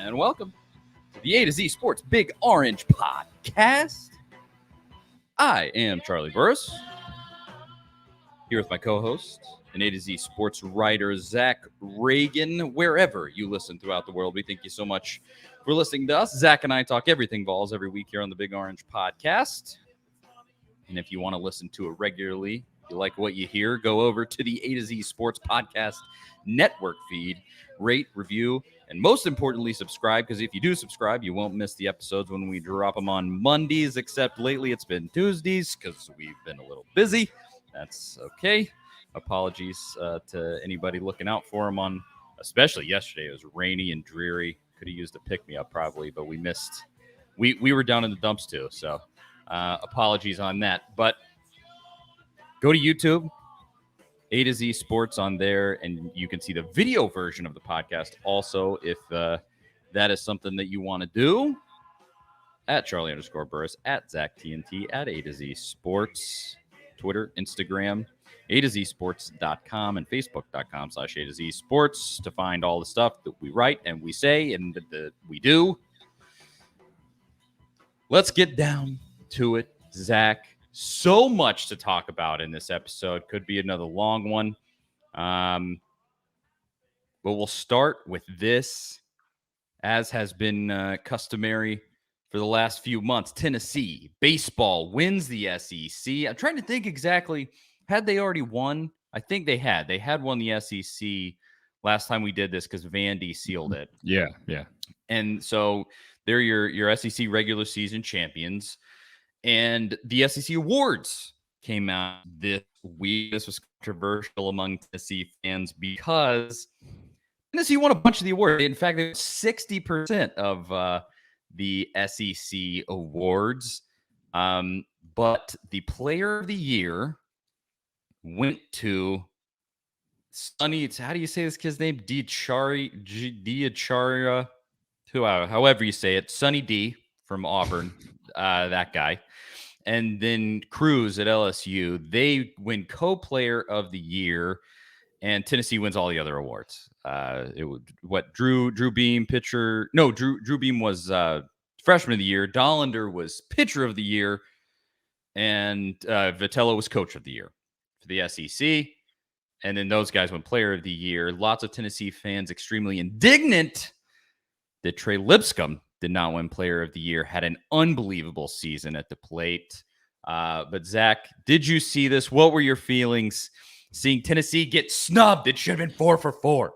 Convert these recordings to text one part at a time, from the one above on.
And welcome to the A to Z Sports Big Orange Podcast. I am Charlie Burris, here with my co-host and A to Z Sports writer, Zach Ragan. Wherever you listen throughout the world, we thank you so much for listening to us. Zach and I talk everything Vols every week here on the Big Orange Podcast. And if you want to listen to it regularly, if you like what you hear, go over to the A to Z Sports Podcast Network feed, rate, review, and most importantly, subscribe, because if you do subscribe, you won't miss the episodes when we drop them on Mondays, except lately it's been Tuesdays because we've been a little busy. That's okay. Apologies to anybody looking out for them on, especially yesterday. It was rainy and dreary. Could have used a pick-me-up probably, but we missed. We were down in the dumps too, so apologies on that. But go to YouTube, A to Z Sports on there, and you can see the video version of the podcast also if that is something that you want to do. At Charlie_Burris, at ZachTNT, at A to Z Sports, Twitter, Instagram, A to Z Sports.com, and Facebook.com/A to Z Sports to find all the stuff that we write and we say and that we do. Let's get down to it, Zach. So much to talk about in this episode. Could be another long one. But we'll start with this, as has been customary for the last few months. Tennessee baseball wins the SEC. I'm trying to think exactly. Had they already won? I think they had. They had won the SEC last time we did this because Vandy sealed it. Yeah. And so they're your SEC regular season champions. And the SEC awards came out this week. This was controversial among Tennessee fans because Tennessee won a bunch of the awards. In fact, it was 60% of the SEC awards. But the player of the year went to Sonny. How do you say this kid's name? Diachara, however you say it. Sonny D from Auburn, that guy. And then Cruz at LSU, they win co-player of the year, and Tennessee wins all the other awards. It would Drew Beam pitcher. No, Drew Beam was freshman of the year. Dollander was pitcher of the year, and Vitello was coach of the year for the SEC. And then those guys won player of the year. Lots of Tennessee fans extremely indignant that Trey Lipscomb did not win player of the year, had an unbelievable season at the plate. But Zach, did you see this? What were your feelings seeing Tennessee get snubbed? It should have been 4 for 4.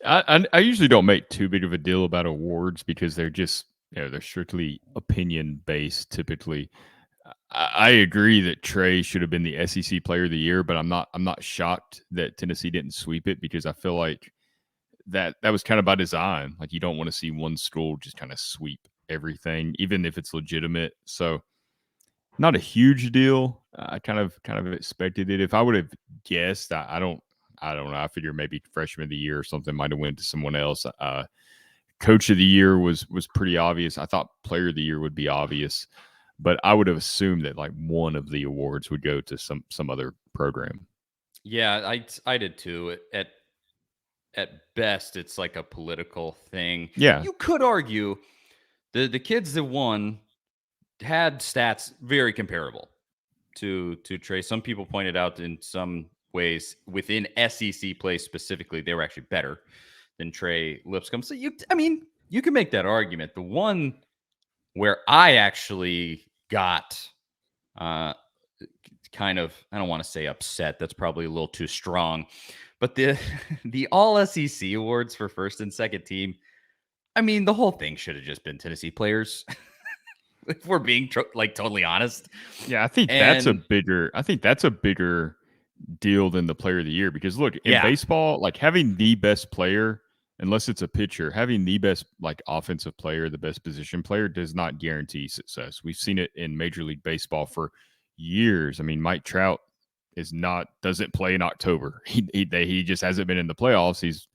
I usually don't make too big of a deal about awards because they're just, they're strictly opinion based typically. I agree that Trey should have been the SEC player of the year, but I'm not shocked that Tennessee didn't sweep it because I feel like that was kind of by design. Like, you don't want to see one school just kind of sweep everything, even if it's legitimate. So not a huge deal. I kind of expected it. If I would have guessed, I don't know. I figure maybe freshman of the year or something might have went to someone else. Coach of the year was pretty obvious. I thought player of the year would be obvious, but I would have assumed that like one of the awards would go to some other program. Yeah, I did too. At best, it's like a political thing. Yeah. You could argue the kids that won had stats very comparable to Trey. Some people pointed out in some ways within SEC play specifically, they were actually better than Trey Lipscomb. So you can make that argument. The one where I actually got kind of, I don't want to say upset. That's probably a little too strong. But the all SEC awards for first and second team, I mean, the whole thing should have just been Tennessee players. If we're being totally honest. Yeah, I think that's a bigger deal than the player of the year because look, in baseball, like having the best player, unless it's a pitcher, having the best like offensive player, the best position player does not guarantee success. We've seen it in Major League Baseball for years. I mean, Mike Trout doesn't play in October. He just hasn't been in the playoffs. He's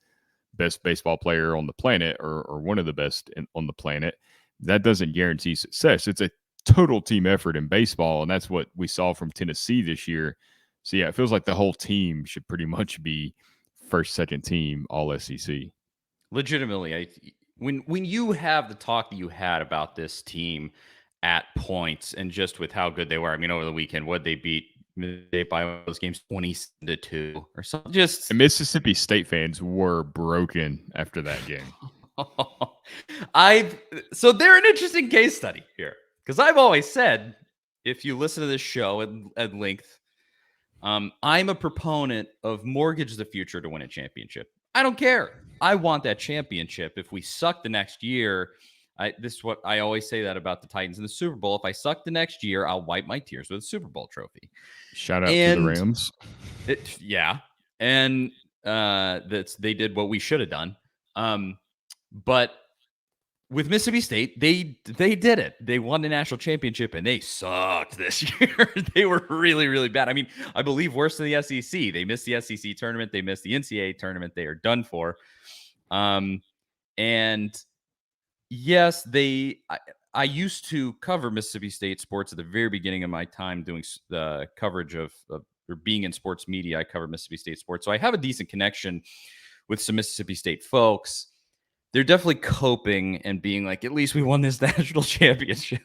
best baseball player on the planet or one of the best on the planet. That doesn't guarantee success. It's a total team effort in baseball, and that's what we saw from Tennessee this year. So, yeah, it feels like the whole team should pretty much be first, second team, all SEC. Legitimately, when you have the talk that you had about this team at points and just with how good they were, I mean, over the weekend, what they beat by those games 20-2 or something. Just And Mississippi State fans were broken after that game. So they're an interesting case study here because I've always said, if you listen to this show at length, I'm a proponent of mortgage the future to win a championship. I don't care. I want that championship. If we suck the next year, this is what I always say that about the Titans in the Super Bowl. If I suck the next year, I'll wipe my tears with a Super Bowl trophy. Shout out to the Rams. And they did what we should have done. But with Mississippi State, they did it. They won the national championship, and they sucked this year. They were really, really bad. I mean, I believe worse than the SEC. They missed the SEC tournament. They missed the NCAA tournament. They are done for. And yes, I used to cover Mississippi State sports at the very beginning of my time doing the coverage of or being in sports media. I covered Mississippi State sports, so I have a decent connection with some Mississippi State folks. They're definitely coping and being like, at least we won this national championship.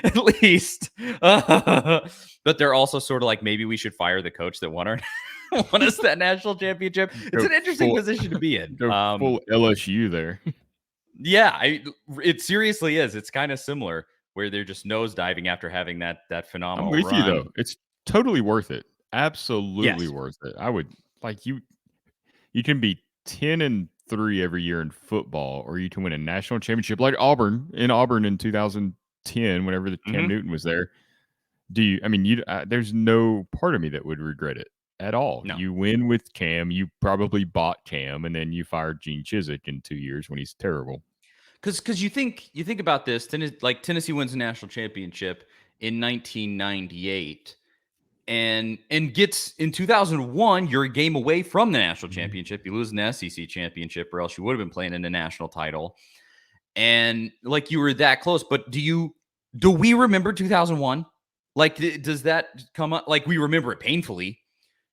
At least. But they're also sort of like, maybe we should fire the coach that won us that national championship. It's an interesting position to be in. Full LSU there. Yeah, it seriously is. It's kind of similar where they're just nosediving after having that phenomenal I'm with run. you, though. It's totally worth it. Absolutely worth it. I would like you can be 10-3 every year in football, or you can win a national championship like Auburn in 2010, whenever the Cam Newton was there. There's no part of me that would regret it at all. No. You win with Cam, you probably bought Cam, and then you fired Gene Chizik in 2 years when he's terrible. Because you think about this, Tennessee wins a national championship in 1998. And gets in 2001, you're a game away from the national championship. You lose an SEC championship, or else you would have been playing in the national title. And like, you were that close. But do we remember 2001? Like, does that come up? Like, we remember it painfully,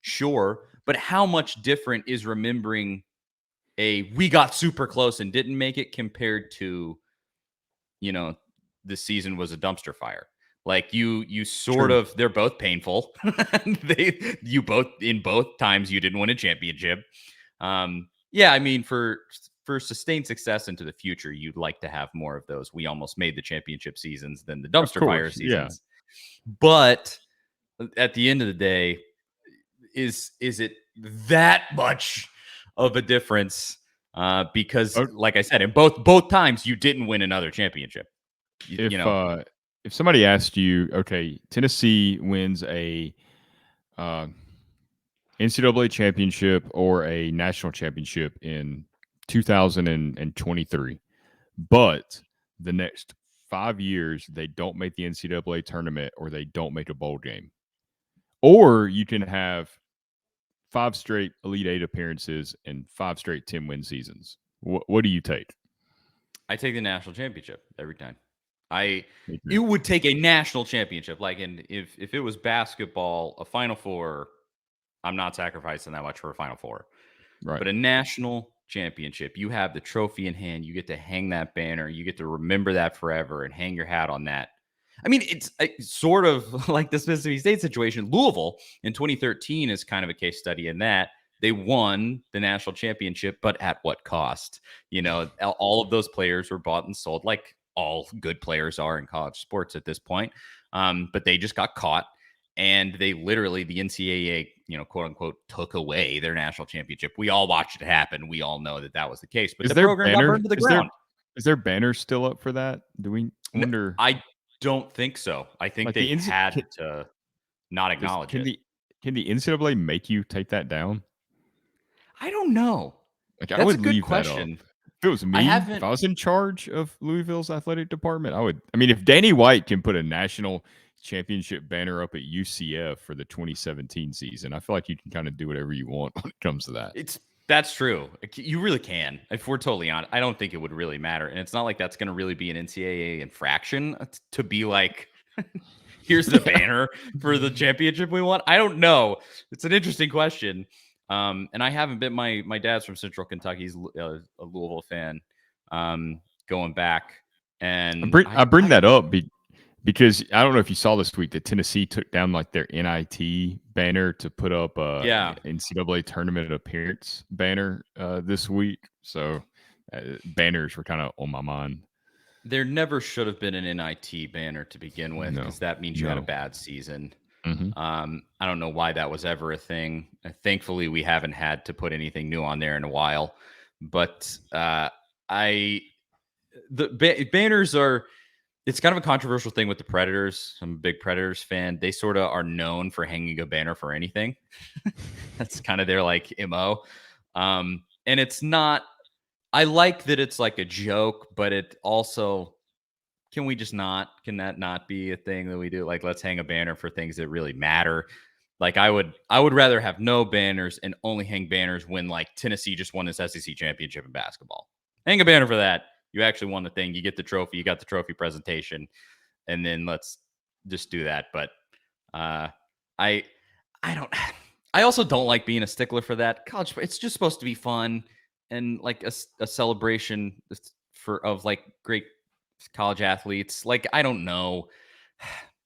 sure. But how much different is remembering we got super close and didn't make it compared to, the season was a dumpster fire? Like, you sort True. of, they're both painful. In both times you didn't win a championship. I mean, for sustained success into the future, you'd like to have more of those. We almost made the championship seasons than the dumpster fire seasons. Yeah. But at the end of the day, is it that much of a difference? Because like I said, in both times you didn't win another championship. If somebody asked you, okay, Tennessee wins a NCAA championship or a national championship in 2023, but the next 5 years they don't make the NCAA tournament or they don't make a bowl game, or you can have 5 straight Elite Eight appearances and 5 straight 10-win seasons. What do you take? I take the national championship every time. It would take a national championship. Like, if it was basketball, a Final Four, I'm not sacrificing that much for a Final Four. Right. But a national championship, you have the trophy in hand. You get to hang that banner. You get to remember that forever and hang your hat on that. I mean, it's sort of like this Mississippi State situation. Louisville in 2013 is kind of a case study in that. They won the national championship, but at what cost? All of those players were bought and sold, like all good players are in college sports at this point. But they just got caught, and they literally, the NCAA, quote unquote, took away their national championship. We all watched it happen. We all know that was the case. But the program got burned to the ground. Is their banner still up for that? Do we wonder? I don't think so. I think they had to not acknowledge it. Can the NCAA make you take that down? I don't know. That's I would a good leave question. That up. If it was me, if I was in charge of Louisville's athletic department, I would. I mean, if Danny White can put a national championship banner up at UCF for the 2017 season, I feel like you can kind of do whatever you want when it comes to that. That's true. You really can. If we're totally honest, I don't think it would really matter. And it's not like that's going to really be an NCAA infraction to be like, here's the banner for the championship we won. I don't know. It's an interesting question. And I haven't been, my dad's from Central Kentucky. He's a Louisville fan. going back. And I bring that up because I don't know if you saw this week that Tennessee took down like their NIT banner to put up yeah, NCAA tournament appearance banner this week. So banners were kind of on my mind. there never should have been an NIT banner to begin with, No, because that means you had a bad season. Mm-hmm. I don't know why that was ever a thing. Thankfully, we haven't had to put anything new on there in a while. But banners are, it's kind of a controversial thing with the Predators. I'm a big Predators fan. They sort of are known for hanging a banner for anything. That's kind of their like MO. And it's not, I like that it's like a joke, but it also, can that not be a thing that we do? Like, let's hang a banner for things that really matter. Like I would rather have no banners and only hang banners when like Tennessee just won this SEC championship in basketball. Hang a banner for that. You actually won the thing. You get the trophy. You got the trophy presentation, and then let's just do that. But I don't. I also don't like being a stickler for that. College, it's just supposed to be fun and like a celebration of like great college athletes. Like, I don't know.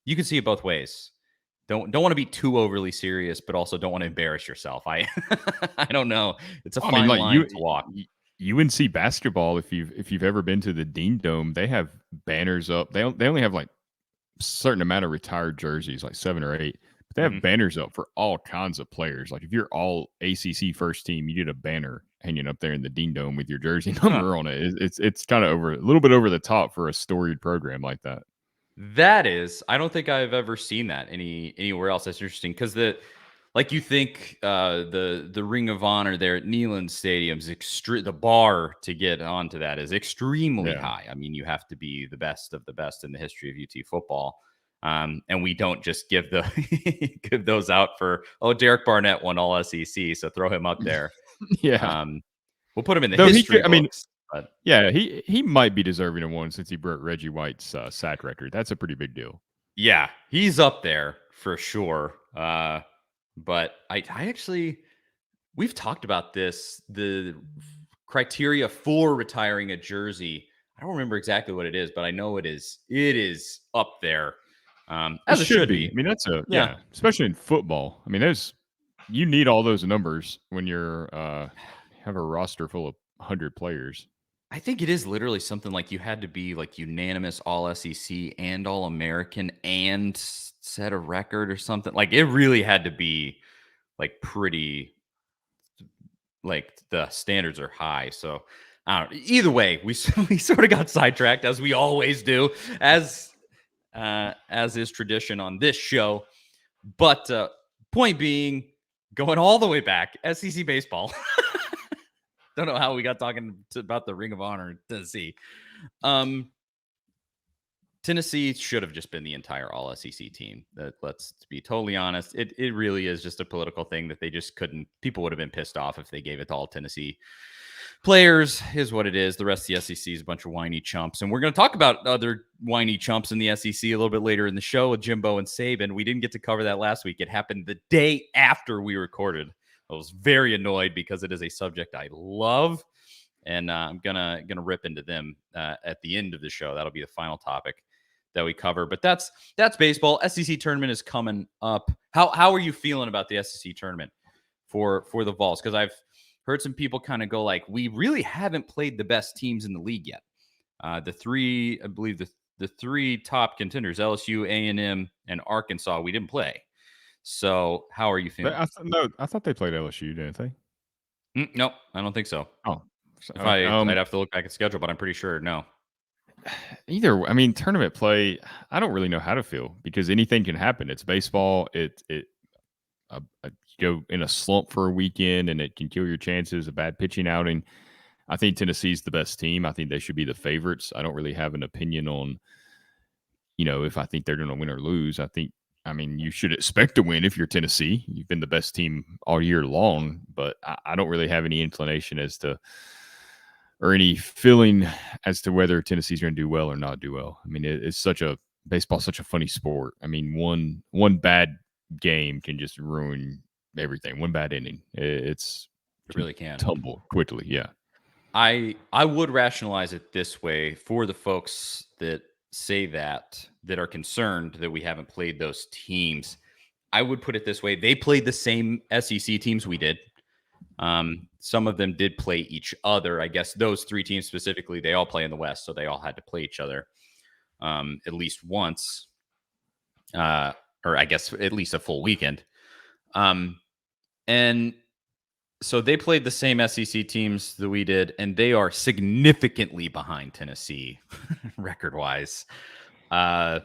You can see it both ways. Don't want to be too overly serious, but also don't want to embarrass yourself. I don't know. It's a fine line to walk. UNC basketball, if you've ever been to the Dean Dome, they have banners up. They only have like a certain amount of retired jerseys, like 7 or 8. But they have banners up for all kinds of players. Like if you're all ACC first team, you get a banner hanging up there in the Dean Dome with your jersey number on it. It's kind of a little bit over the top for a storied program like that. That is, I don't think I've ever seen that anywhere else. That's interesting because you think the Ring of Honor there at Neyland Stadium's the bar to get onto that is extremely high. I mean, you have to be the best of the best in the history of UT football. And we don't just give give those out for, Derek Barnett won all SEC, so throw him up there. We'll put him in the history books. But yeah, he might be deserving of one since he broke Reggie White's sack record. That's a pretty big deal. Yeah, he's up there for sure. But I actually, we've talked about this, the criteria for retiring a jersey. I don't remember exactly what it is, but I know it is up there. As it should be. I mean, that's especially in football. I mean, you need all those numbers when you're have a roster full of 100 players. I think it is literally something like you had to be like unanimous all SEC and all American and set a record or something. Like it really had to be like pretty, like the standards are high. So I don't know. Either way, we sort of got sidetracked, as we always do, as is tradition on this show. But point being, going all the way back, SEC baseball. Don't know how we got talking about the Ring of Honor in Tennessee. Tennessee should have just been the entire all SEC team. Let's be totally honest. It really is just a political thing that they just couldn't. People would have been pissed off if they gave it to all Tennessee players. Is what it is. The rest of the SEC is a bunch of whiny chumps. And we're going to talk about other whiny chumps in the SEC a little bit later in the show with Jimbo and Saban. We didn't get to cover that last week. It happened the day after we recorded. I was very annoyed because it is a subject I love, and I'm gonna rip into them at the end of the show. That'll be the final topic that we cover. But that's baseball. SEC tournament is coming up. How are you feeling about the SEC tournament for the Vols? Because I've heard some people kind of go like, we really haven't played the best teams in the league yet. The three top contenders, LSU, A&M, and Arkansas, we didn't play. So how are you feeling? I thought they played LSU, didn't they? Nope, I don't think so. Oh, I'd have to look back at schedule, but I'm pretty sure no. I mean, tournament play, I don't really know how to feel because anything can happen. It's baseball. You go in a slump for a weekend and it can kill your chances. A bad pitching outing. I think Tennessee's the best team. I think they should be the favorites. I don't really have an opinion on, if I think they're going to win or lose. I mean, you should expect to win if you're Tennessee. You've been the best team all year long, but I don't really have any inclination or any feeling as to whether Tennessee's going to do well or not do well. I mean, baseball's such a funny sport. I mean, one bad game can just ruin everything. One bad inning, it really can tumble quickly. Yeah. I would rationalize it this way for the folks that say that are concerned that we haven't played those teams. I would put it this way: they played the same SEC teams we did. Some of them did play each other. I guess those three teams specifically, they all play in the West, so they all had to play each other at least once, or I guess at least a full weekend. And so they played the same SEC teams that we did, and they are significantly behind Tennessee record-wise. And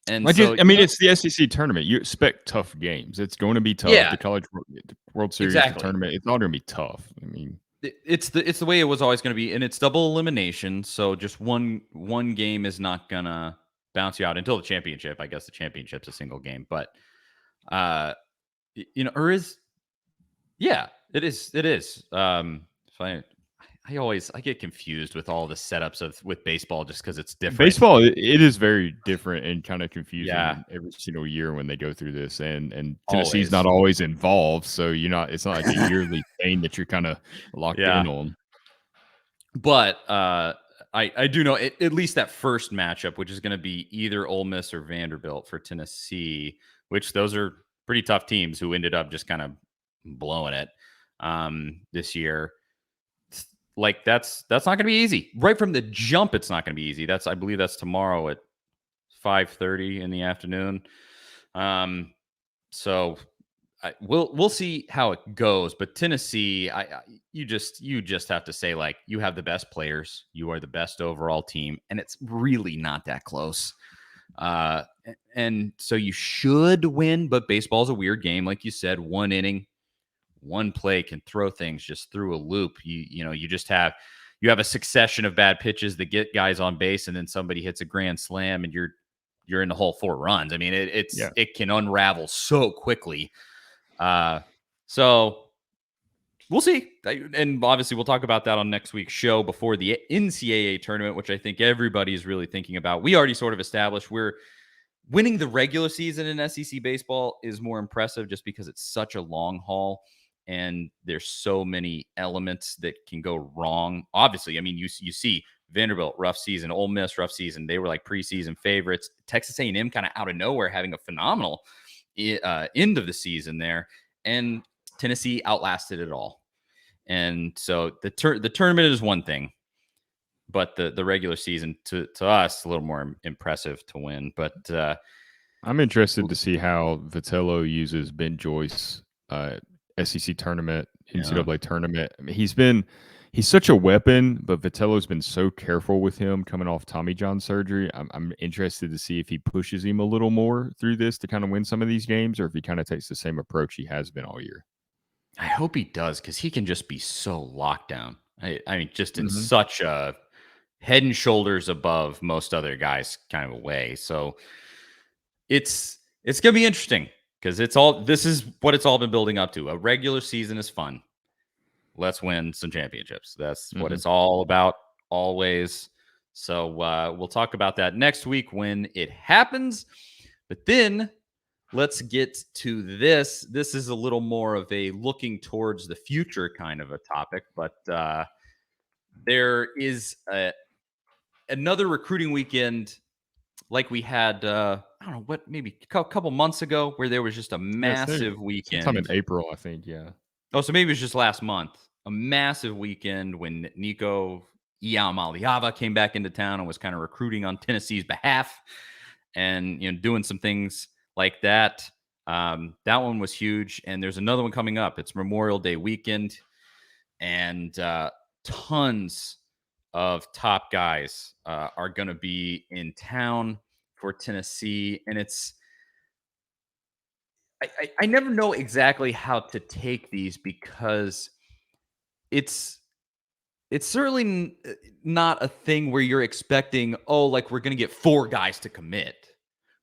it's the SEC tournament. You expect tough games. It's going to be tough. Yeah, the College World Series, exactly. the tournament, it's all going to be tough. I mean, it's the way it was always going to be, and it's double elimination. So just one game is not gonna bounce you out until the championship. I guess the championship's a single game, but or is it is. So I get confused with all the setups with baseball just because it's different. Baseball, it is very different and kind of confusing every single year when they go through this, and Tennessee's not always involved, so it's not like a yearly thing that you're kind of locked in on. But I do know at least that first matchup, which is going to be either Ole Miss or Vanderbilt for Tennessee, which those are pretty tough teams who ended up just kind of blowing it this year. Like that's not going to be easy right from the jump. It's not going to be easy. I believe that's tomorrow at 5:30 in the afternoon. So we'll see how it goes. But Tennessee, you just have to say, like, you have the best players, you are the best overall team, and it's really not that close. And so you should win, but baseball's a weird game, like you said. One inning, one play can throw things just through a loop. You have a succession of bad pitches that get guys on base, and then somebody hits a grand slam, and you're in the hole 4 runs. I mean, it can unravel so quickly. So we'll see. And obviously we'll talk about that on next week's show before the NCAA tournament, which I think everybody's really thinking about. We already sort of established we're winning the regular season in SEC baseball is more impressive just because it's such a long haul and there's so many elements that can go wrong. Obviously, I mean, you see Vanderbilt, rough season, Ole Miss, rough season. They were like preseason favorites. Texas A&M kind of out of nowhere having a phenomenal end of the season there. And Tennessee outlasted it all. And so the tournament is one thing, but the regular season to us a little more impressive to win. But I'm interested to see how Vitello uses Ben Joyce, SEC tournament, NCAA tournament. I mean, he's such a weapon, but Vitello's been so careful with him coming off Tommy John surgery. I'm interested to see if he pushes him a little more through this to kind of win some of these games, or if he kind of takes the same approach he has been all year. I hope he does, because he can just be so locked down. I mean, just in such a head and shoulders above most other guys kind of a way. So it's going to be interesting, because this is what it's all been building up to. A regular season is fun. Let's win some championships. That's what it's all about always. So we'll talk about that next week when it happens. But then let's get to this. This is a little more of a looking towards the future kind of a topic, but there is another recruiting weekend like we had, I don't know, maybe a couple months ago, where there was just a massive weekend. Sometime in April, I think, yeah. Oh, so maybe it was just last month. A massive weekend when Nico Iamaleava came back into town and was kind of recruiting on Tennessee's behalf and doing some things like that. That one was huge. And there's another one coming up. It's Memorial Day weekend, and tons of top guys are going to be in town for Tennessee. And I never know exactly how to take these, because it's certainly not a thing where you're expecting, like we're going to get 4 guys to commit,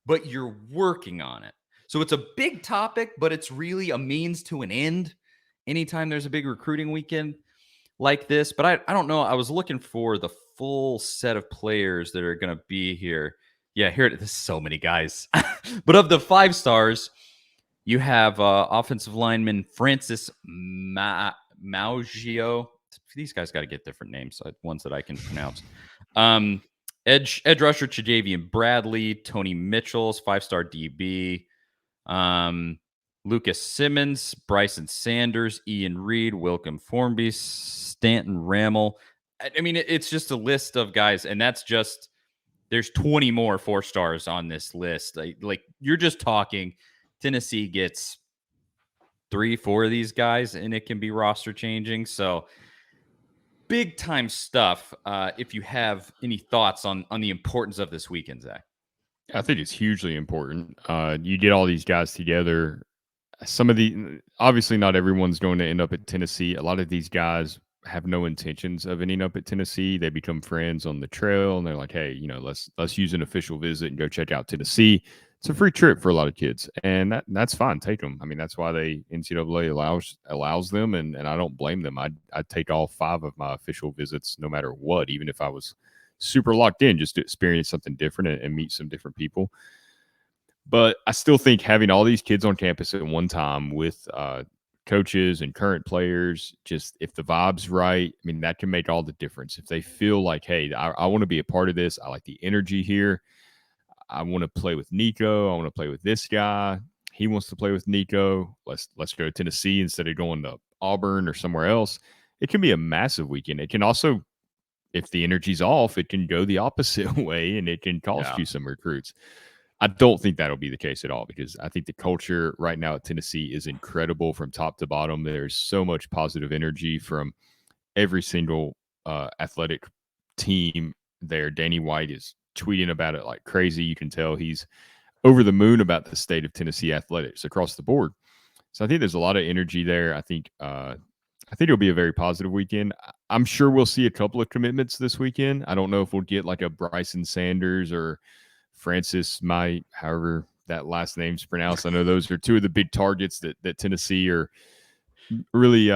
but you're working on it. So it's a big topic, but it's really a means to an end anytime there's a big recruiting weekend like this. But I don't know. I was looking for the full set of players that are going to be here. Yeah, there's so many guys. But of the 5 stars, you have offensive lineman Francis Maugio. these guys got to get different names, ones that I can pronounce. Edge rusher Tre'Davian Bradley, Tony Mitchell's 5-star DB, Lucas Simmons, Bryson Sanders, Ian Reed, Wilkham Formby, Stanton Rammel. I mean, it's just a list of guys, and that's just there's 20 more 4-stars on this list. Like you're just talking Tennessee gets 3-4 of these guys, and it can be roster changing. So big time stuff. If you have any thoughts on the importance of this weekend, Zach. I think it's hugely important. You get all these guys together. Obviously not everyone's going to end up at Tennessee. A lot of these guys have no intentions of ending up at Tennessee. They become friends on the trail, and they're like, hey, let's use an official visit and go check out Tennessee. It's a free trip for a lot of kids, and that's fine. Take them. I mean, that's why NCAA allows them, and I don't blame them. I'd take all 5 of my official visits no matter what, even if I was super locked in, just to experience something different and meet some different people. But I still think having all these kids on campus at one time with coaches and current players, just if the vibe's right, I mean, that can make all the difference. If they feel like, hey, I want to be a part of this, I like the energy here, I want to play with Nico, I want to play with this guy, he wants to play with Nico, let's go to Tennessee instead of going to Auburn or somewhere else. It can be a massive weekend. It can also, if the energy's off, it can go the opposite way, and it can cost you some recruits. I don't think that'll be the case at all, because I think the culture right now at Tennessee is incredible from top to bottom. There's so much positive energy from every single athletic team there. Danny White is tweeting about it like crazy. You can tell he's over the moon about the state of Tennessee athletics across the board. So I think there's a lot of energy there. I think it'll be a very positive weekend. I'm sure we'll see a couple of commitments this weekend. I don't know if we'll get like a Bryson Sanders or Francis however that last name's pronounced. I know those are 2 of the big targets that Tennessee are really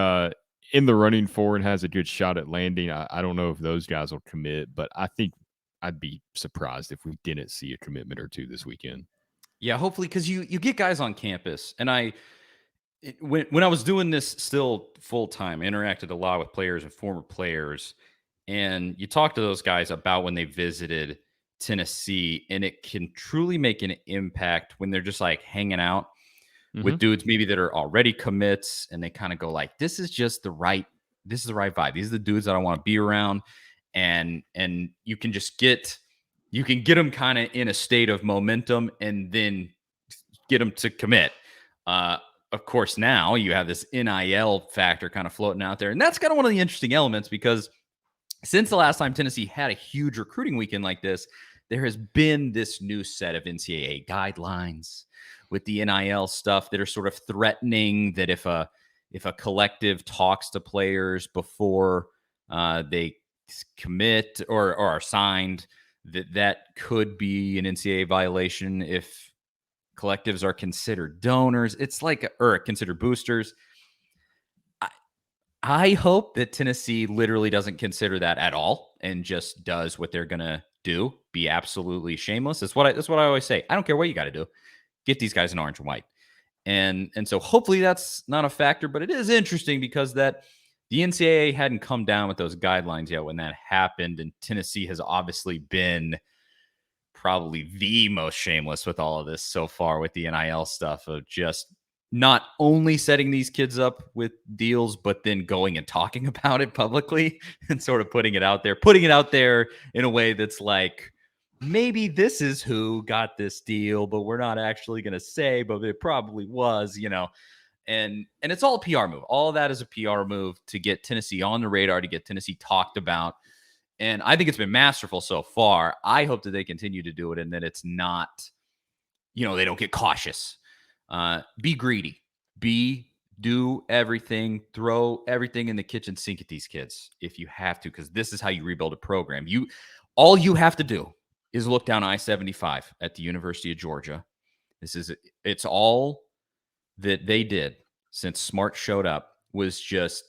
in the running for and has a good shot at landing. I don't know if those guys will commit, but I think I'd be surprised if we didn't see a commitment or 2 this weekend. Yeah, hopefully, because you get guys on campus, and when I was doing this still full time, interacted a lot with players and former players, and you talk to those guys about when they visited Tennessee, and it can truly make an impact when they're just like hanging out with dudes maybe that are already commits, and they kind of go like, this is the right vibe. These are the dudes that I want to be around. And you can just get them kind of in a state of momentum, and then get them to commit. Of course, now you have this NIL factor kind of floating out there, and that's kind of one of the interesting elements, because since the last time Tennessee had a huge recruiting weekend like this, there has been this new set of NCAA guidelines with the NIL stuff that are sort of threatening that if a collective talks to players before they commit or are signed, that could be an NCAA violation if collectives are considered donors. It's like, or considered boosters. I hope that Tennessee literally doesn't consider that at all and just does what they're gonna do. Be absolutely shameless. That's what I always say. I don't care what you got to do. Get these guys in orange and white. And so hopefully that's not a factor, but it is interesting because that the NCAA hadn't come down with those guidelines yet when that happened, and Tennessee has obviously been probably the most shameless with all of this so far with the NIL stuff, of just not only setting these kids up with deals, but then going and talking about it publicly and sort of putting it out there in a way that's like, maybe this is who got this deal, but we're not actually going to say, but it probably was, and it's all a PR move. All of that is a PR move to get Tennessee on the radar, to get Tennessee talked about. And I think it's been masterful so far. I hope that they continue to do it, and that it's not, they don't get cautious. Be greedy. Do everything. Throw everything in the kitchen sink at these kids if you have to, because this is how you rebuild a program. All you have to do is look down I-75 at the University of Georgia. It's all that they did since Smart showed up was just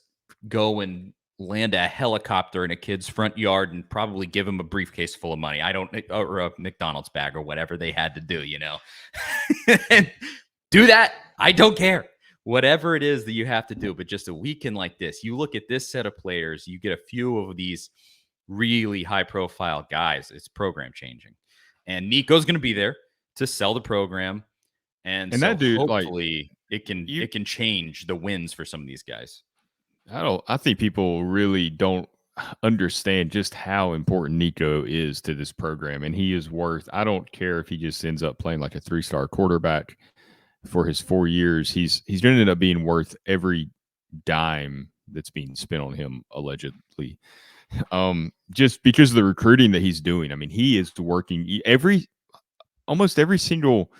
go and land a helicopter in a kid's front yard and probably give him a briefcase full of money. Or a McDonald's bag or whatever they had to do, and do that. I don't care. whatever it is that you have to do. But just a weekend like this, you look at this set of players, you get a few of these really high profile guys. It's program changing. And Nico's going to be there to sell the program. And so that dude, hopefully it can change the wins for some of these guys. I think people really don't understand just how important Nico is to this program, and he is worth. I don't care if he just ends up playing like a 3-star quarterback for his 4 years. He's going to end up being worth every dime that's being spent on him allegedly. Just because of the recruiting that he's doing. I mean, he is working almost every single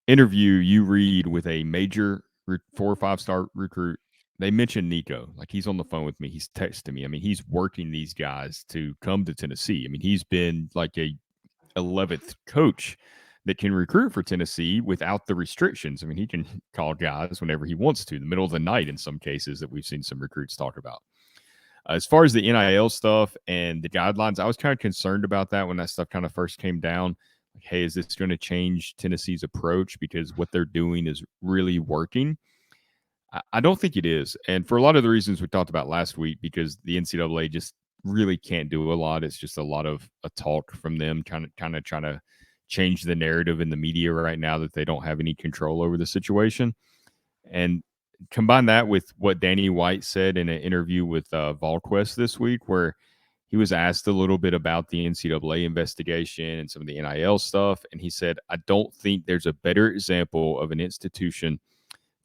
interview you read with a major 4 or 5-star recruit. They mentioned Nico. Like, he's on the phone with me. He's texting me. I mean, he's working these guys to come to Tennessee. I mean, he's been like a 11th coach that can recruit for Tennessee without the restrictions. I mean, he can call guys whenever he wants to, the middle of the night in some cases that we've seen some recruits talk about. As far as the NIL stuff and the guidelines, I was kind of concerned about that when that stuff kind of first came down. Like, hey, is this going to change Tennessee's approach because what they're doing is really working? I don't think it is. And for a lot of the reasons we talked about last week, because the NCAA just really can't do a lot. It's just a lot of a talk from them kind of trying to change the narrative in the media right now that they don't have any control over the situation. And combine that with what Danny White said in an interview with VolQuest this week, where he was asked a little bit about the NCAA investigation and some of the NIL stuff. And he said, I don't think there's a better example of an institution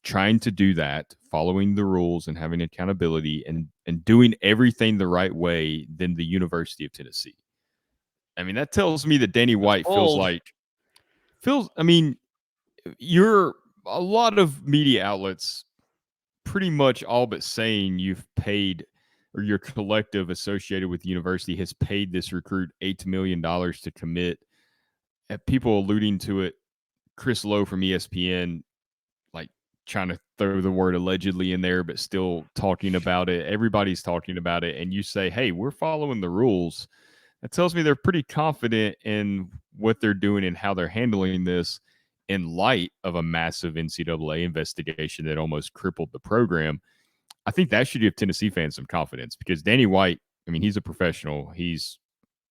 trying to do that, following the rules and having accountability and doing everything the right way than the University of Tennessee. I mean, that tells me that Danny White I mean, you're a lot of media outlets pretty much all but saying you've paid, or your collective associated with the university has paid this recruit $8 million to commit. People alluding to it, Chris Lowe from ESPN, like trying to throw the word allegedly in there, but still talking about it. Everybody's talking about it. And you say, hey, we're following the rules. That tells me they're pretty confident in what they're doing and how they're handling this in light of a massive NCAA investigation that almost crippled the program. I think that should give Tennessee fans some confidence, because Danny White, I mean, he's a professional. He's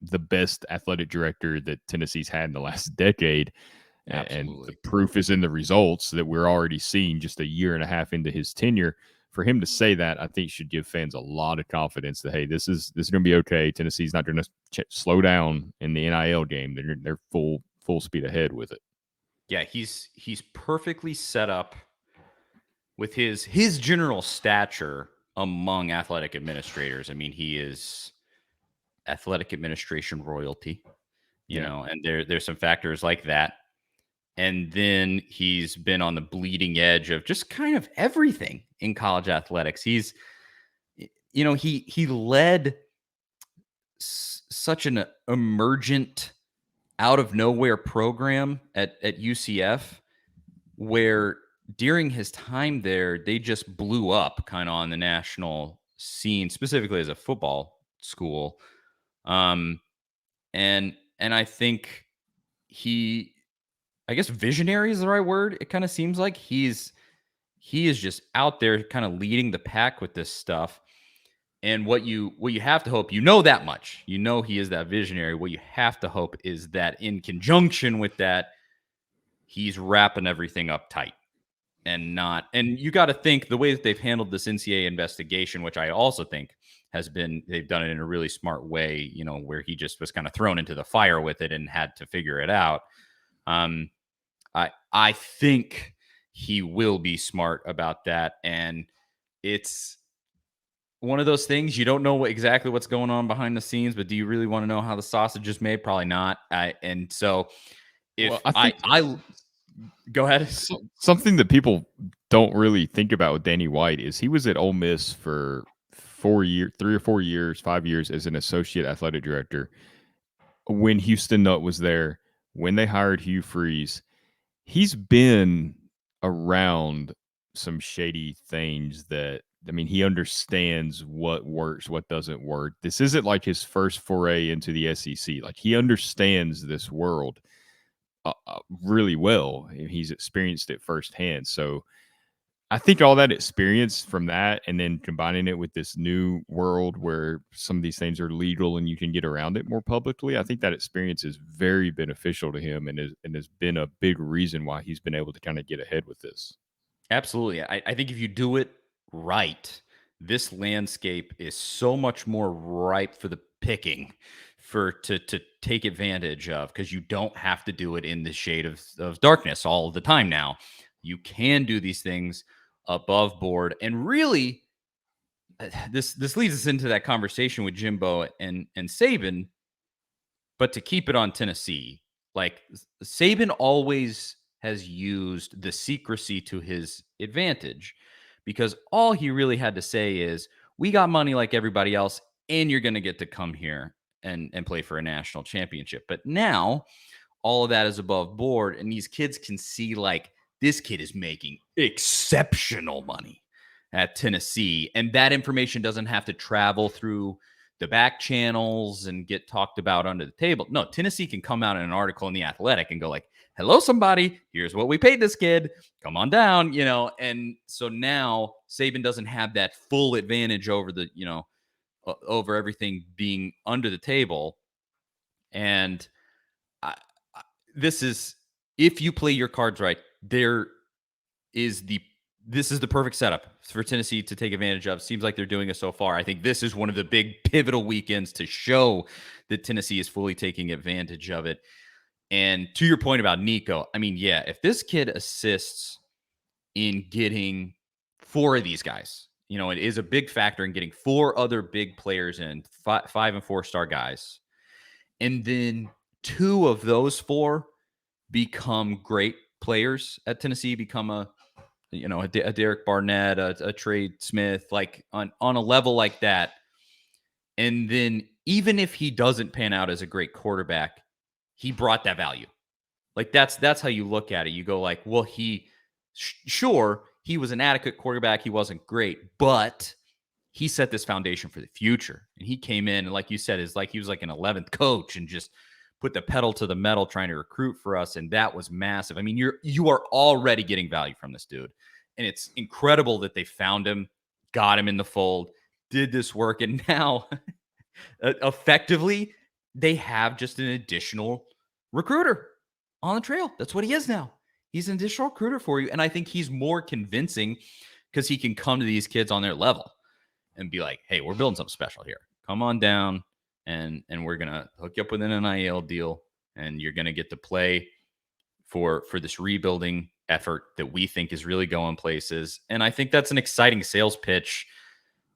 the best athletic director that Tennessee's had in the last decade. Absolutely. And the proof is in the results that we're already seeing just a year and a half into his tenure. For him to say that, I think should give fans a lot of confidence that, hey, this is going to be okay. Tennessee's not going to slow down in the NIL game. They're full speed ahead with it. Yeah, he's perfectly set up with his general stature among athletic administrators. I mean, he is athletic administration royalty, you know, and there's some factors like that. And then he's been on the bleeding edge of just kind of everything in college athletics. He's, you know, he led such an emergent, out of nowhere program at UCF, where during his time there, they just blew up kind of on the national scene, specifically as a football school. And I think I guess visionary is the right word. It kind of seems like he is just out there kind of leading the pack with this stuff. And what you have to hope, that much, he is that visionary. What you have to hope is that in conjunction with that, he's wrapping everything up tight and you got to think the way that they've handled this NCAA investigation, which I also think they've done it in a really smart way, where he just was kind of thrown into the fire with it and had to figure it out. I think he will be smart about that. And it's one of those things, you don't know exactly what's going on behind the scenes, but do you really want to know how the sausage is made? Probably not. And so if I go ahead. Something that people don't really think about with Danny White is he was at Ole Miss for 3 or 4 years, 5 years as an associate athletic director. When Houston Nutt was there, when they hired Hugh Freeze, he's been around some shady things that, I mean, he understands what works, what doesn't work. This isn't like his first foray into the SEC. Like, he understands this world really well. He's experienced it firsthand. So I think all that experience from that and then combining it with this new world where some of these things are legal and you can get around it more publicly, I think that experience is very beneficial to him and has been a big reason why he's been able to kind of get ahead with this. Absolutely. I think if you do it right, this landscape is so much more ripe for the picking to take advantage of, because you don't have to do it in the shade of darkness all the time now. You can do these things above board. And really, this leads us into that conversation with Jimbo and Saban. But to keep it on Tennessee, like Saban always has used the secrecy to his advantage, because all he really had to say is, we got money like everybody else, and you're going to get to come here and play for a national championship. But now all of that is above board, and these kids can see, like, this kid is making exceptional money at Tennessee, and that information doesn't have to travel through the back channels and get talked about under the table. No, Tennessee can come out in an article in The Athletic and go like, hello, somebody, here's what we paid this kid. Come on down, And so now Saban doesn't have that full advantage over over everything being under the table. And this is, if you play your cards right, this is the perfect setup for Tennessee to take advantage of. Seems like they're doing it so far. I think this is one of the big pivotal weekends to show that Tennessee is fully taking advantage of it. And to your point about Nico, I mean, yeah, if this kid assists in getting 4 of these guys, it is a big factor in getting 4 other big players in, 5 and 4-star guys. And then 2 of those 4 become great players at Tennessee, become a Derek Barnett, a Trey Smith, like on a level like that. And then even if he doesn't pan out as a great quarterback, he brought that value. Like that's how you look at it. You go like, well, sure, he was an adequate quarterback. He wasn't great, but he set this foundation for the future. And he came in, and like you said, is like he was like an 11th coach and just put the pedal to the metal trying to recruit for us. And that was massive. I mean, you are already getting value from this dude. And it's incredible that they found him, got him in the fold, did this work. And now effectively they have just an additional recruiter on the trail. That's what he is now. He's an additional recruiter for you. And I think he's more convincing because he can come to these kids on their level and be like, hey, we're building something special here. Come on down. And we're going to hook you up with an NIL deal, and you're going to get to play for this rebuilding effort that we think is really going places. And I think that's an exciting sales pitch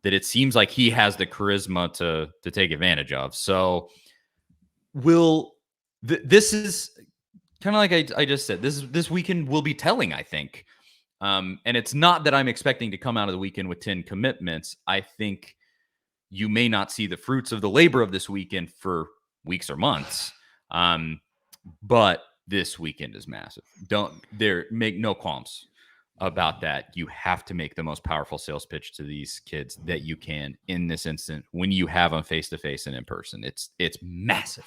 that it seems like he has the charisma to take advantage of. So this is kind of like I just said, this weekend will be telling, I think. And it's not that I'm expecting to come out of the weekend with 10 commitments. I think you may not see the fruits of the labor of this weekend for weeks or months. But this weekend is massive. Make no qualms about that. You have to make the most powerful sales pitch to these kids that you can in this instant when you have them face to face and in person. It's massive.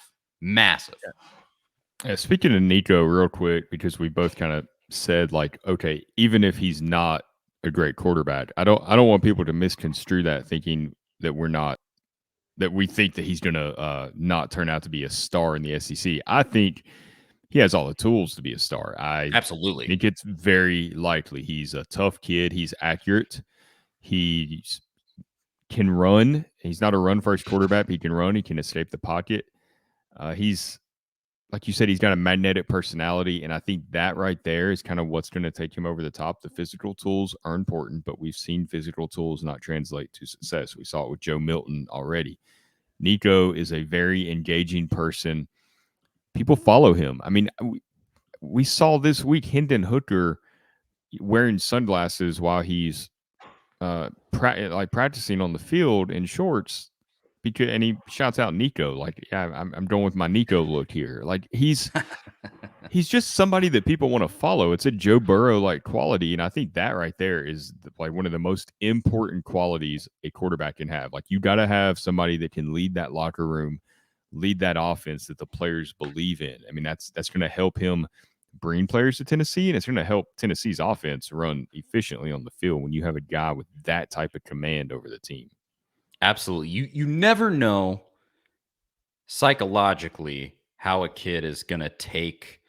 Yeah, speaking of Nico real quick, because we both kind of said like, okay, even if he's not a great quarterback, I don't want people to misconstrue that thinking that we think that he's going to not turn out to be a star in the SEC. I think he has all the tools to be a star. Absolutely think it's very likely. He's a tough kid. He's accurate. He can run. He's not a run-first quarterback. He can run. He can escape the pocket. He's, like you said, he's got a magnetic personality, and I think that right there is kind of what's going to take him over the top. The physical tools are important, but we've seen physical tools not translate to success. We saw it with Joe Milton already. Nico is a very engaging person. People follow him. I mean, we saw this week Hendon Hooker wearing sunglasses while he's practicing on the field in shorts. And he shouts out Nico, like, yeah, I'm going with my Nico look here. Like he's just somebody that people want to follow. It's a Joe Burrow like quality, and I think that right there is like one of the most important qualities a quarterback can have. Like you got to have somebody that can lead that locker room, lead that offense that the players believe in. I mean, that's going to help him bring players to Tennessee, and it's going to help Tennessee's offense run efficiently on the field when you have a guy with that type of command over the team. Absolutely. You never know psychologically how a kid is going to take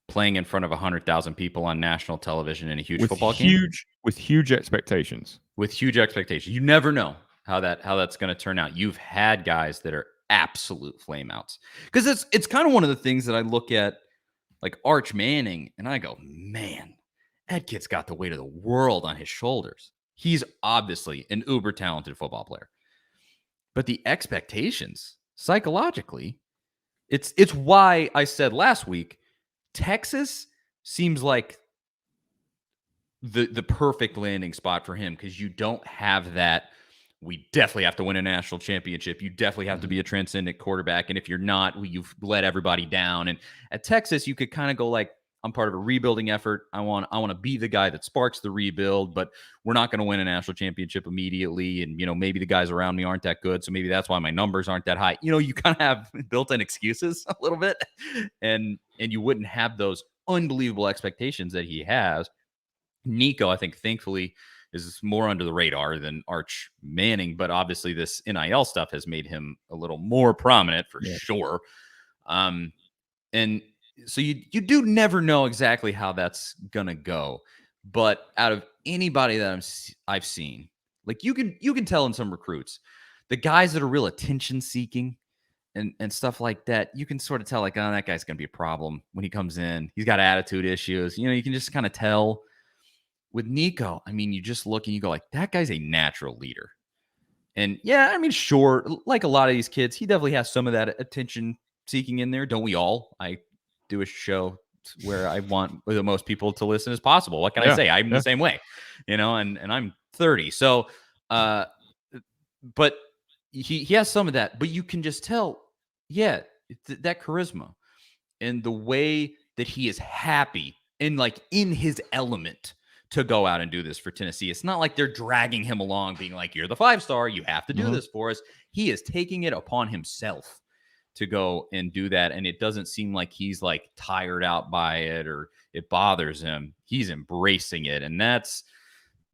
playing in front of 100,000 people on national television in a huge football game with huge expectations. With huge expectations. You never know how that's going to turn out. You've had guys that are absolute flameouts. Because it's kind of one of the things that I look at, like Arch Manning, and I go, man, that kid's got the weight of the world on his shoulders. He's obviously an uber talented football player. But the expectations psychologically, it's why I said last week, Texas seems like the perfect landing spot for him, because you don't have that. We definitely have to win a national championship. You definitely have to be a transcendent quarterback. And if you're not, you've let everybody down. And at Texas, you could kind of go like, I'm part of a rebuilding effort. I want to be the guy that sparks the rebuild, but we're not going to win a national championship immediately. And, maybe the guys around me aren't that good. So maybe that's why my numbers aren't that high. You kind of have built-in excuses a little bit, and you wouldn't have those unbelievable expectations that he has. Nico, I think, thankfully, is more under the radar than Arch Manning, but obviously this NIL stuff has made him a little more prominent for sure. And so you do never know exactly how that's gonna go. But out of anybody that I've seen, like you can tell in some recruits, the guys that are real attention seeking and stuff like that, you can sort of tell like, oh, that guy's gonna be a problem when he comes in. He's got attitude issues. You can just kind of tell. With Nico, I mean, you just look and you go like, that guy's a natural leader. And yeah, I mean, sure, like a lot of these kids, he definitely has some of that attention seeking in there. Don't we all? I do a show where I want the most people to listen as possible. What can I say? I'm the same way, and I'm 30. So, but he has some of that, but you can just tell, that charisma and the way that he is happy and like in his element to go out and do this for Tennessee. It's not like they're dragging him along being like, you're the 5-star, you have to do this for us. He is taking it upon himself to go and do that. And it doesn't seem like he's like tired out by it or it bothers him. He's embracing it. And that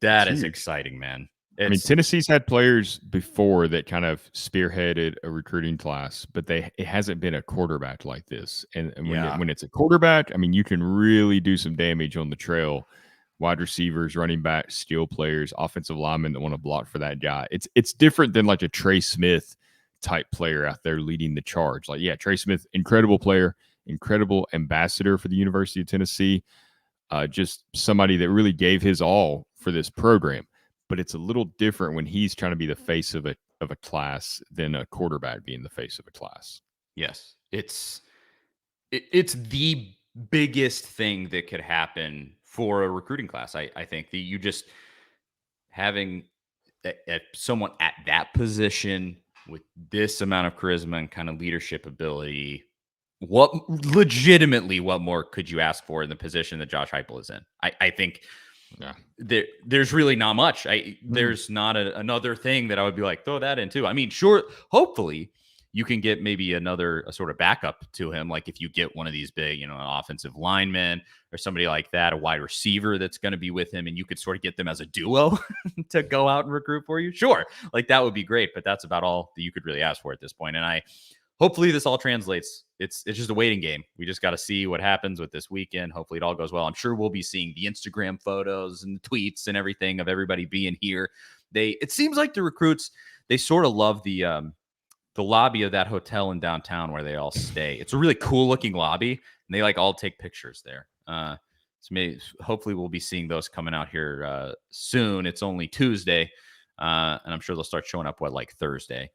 is exciting, man. I mean, Tennessee's had players before that kind of spearheaded a recruiting class, but it hasn't been a quarterback like this. And when it's a quarterback, I mean, you can really do some damage on the trail. Wide receivers, running backs, skill players, offensive linemen that want to block for that guy. It's different than like a Trey Smith type player out there leading the charge. Like, Trey Smith, incredible player, incredible ambassador for the University of Tennessee. Just somebody that really gave his all for this program. But it's a little different when he's trying to be the face of a class than a quarterback being the face of a class. Yes, it's the biggest thing that could happen for a recruiting class. I think that you just having someone at that position with this amount of charisma and kind of leadership ability, what more could you ask for in the position that Josh Heupel is in? I think there's really not much. There's not another thing that I would be like, throw that in too. I mean, sure, hopefully you can get maybe a sort of backup to him. Like if you get one of these big, an offensive lineman or somebody like that, a wide receiver that's going to be with him, and you could sort of get them as a duo to go out and recruit for you. Sure. Like that would be great, but that's about all that you could really ask for at this point. And hopefully this all translates. It's just a waiting game. We just got to see what happens with this weekend. Hopefully it all goes well. I'm sure we'll be seeing the Instagram photos and the tweets and everything of everybody being here. It seems like the recruits, they sort of love the lobby of that hotel in downtown where they all stay. It's a really cool looking lobby, and they like all take pictures there. So hopefully we'll be seeing those coming out here soon. It's only Tuesday, and I'm sure they'll start showing up like Thursday,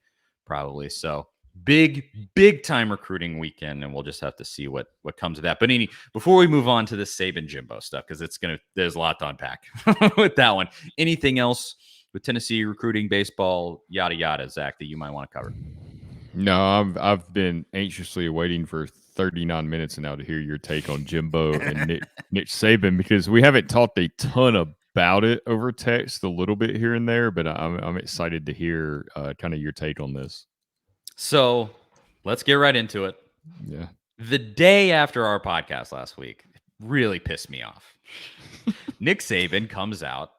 probably. So big time recruiting weekend, and we'll just have to see what comes of that. But before we move on to the Saban Jimbo stuff, because there's a lot to unpack with that one. Anything else with Tennessee recruiting, baseball, yada yada, Zach, that you might want to cover? No, I've been anxiously waiting for 39 minutes now to hear your take on Jimbo and Nick Saban, because we haven't talked a ton about it over text, a little bit here and there, but I'm excited to hear kind of your take on this. So let's get right into it. Yeah. The day after our podcast last week, really pissed me off. Nick Saban comes out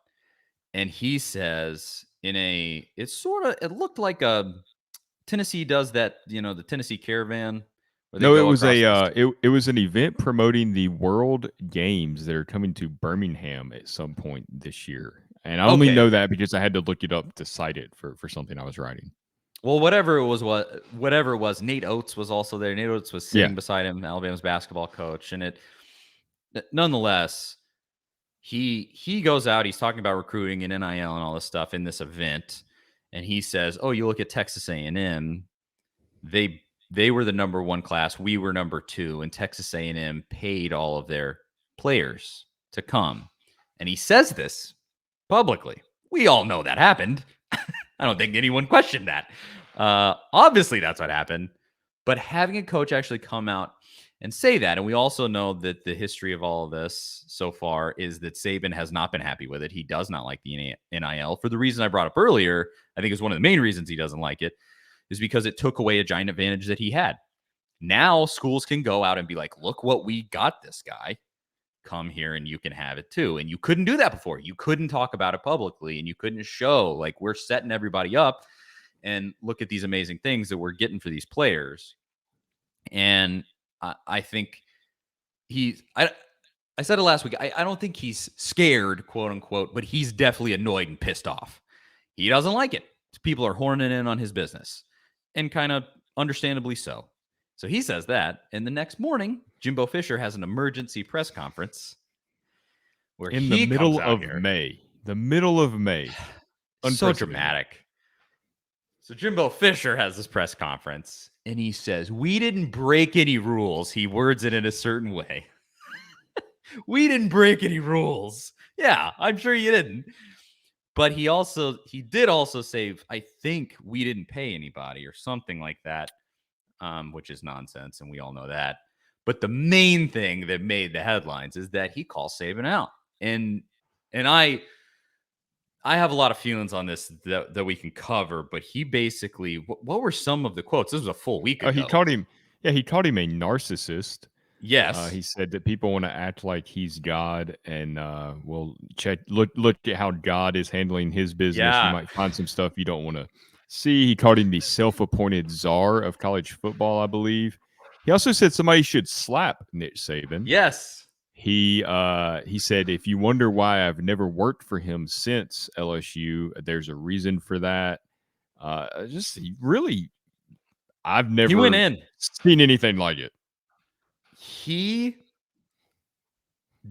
and he says it looked like a Tennessee does that, the Tennessee Caravan where they No, it go was across. it was an event promoting the World Games that are coming to Birmingham at some point this year. And I only know that because I had to look it up to cite it for something I was writing. Well, whatever it was, Nate Oates was also there. Nate Oates was sitting beside him, Alabama's basketball coach, and nonetheless, he goes out. He's talking about recruiting and NIL and all this stuff in this event, and he says, "Oh, you look at Texas A&M. They were the number one class. We were number two, and Texas A&M paid all of their players to come." And he says this publicly. We all know that happened. I don't think anyone questioned that. Obviously, that's what happened. But having a coach actually come out and say that, and we also know that the history of all of this so far is that Saban has not been happy with it. He does not like the NIL for the reason I brought up earlier. I think is one of the main reasons he doesn't like it is because it took away a giant advantage that he had. Now schools can go out and be like, look what we got this guy. Come here and you can have it too. And you couldn't do that before. You couldn't talk about it publicly and you couldn't show like we're setting everybody up and look at these amazing things that we're getting for these players. And I think I said it last week. I don't think he's scared, quote unquote, but he's definitely annoyed and pissed off. He doesn't like it. People are horning in on his business and kind of understandably so. So he says that. And the next morning, Jimbo Fisher has an emergency press conference where in the middle of May. The middle of May. So dramatic. So Jimbo Fisher has this press conference and he says, "We didn't break any rules." He words it in a certain way. We didn't break any rules. Yeah, I'm sure you didn't. But he did also say, I think we didn't pay anybody or something like that, which is nonsense. And we all know that. But the main thing that made the headlines is that he calls Saban out. And I have a lot of feelings on this that we can cover, but he basically, what were some of the quotes? This was a full week ago. He called him a narcissist. Yes. He said that people want to act like he's God and look at how God is handling his business. Yeah. You might find some stuff you don't want to see. He called him the self-appointed czar of college football, I believe. He also said somebody should slap Nick Saban. Yes. He said, if you wonder why I've never worked for him since LSU, there's a reason for that. I've never seen anything like it. He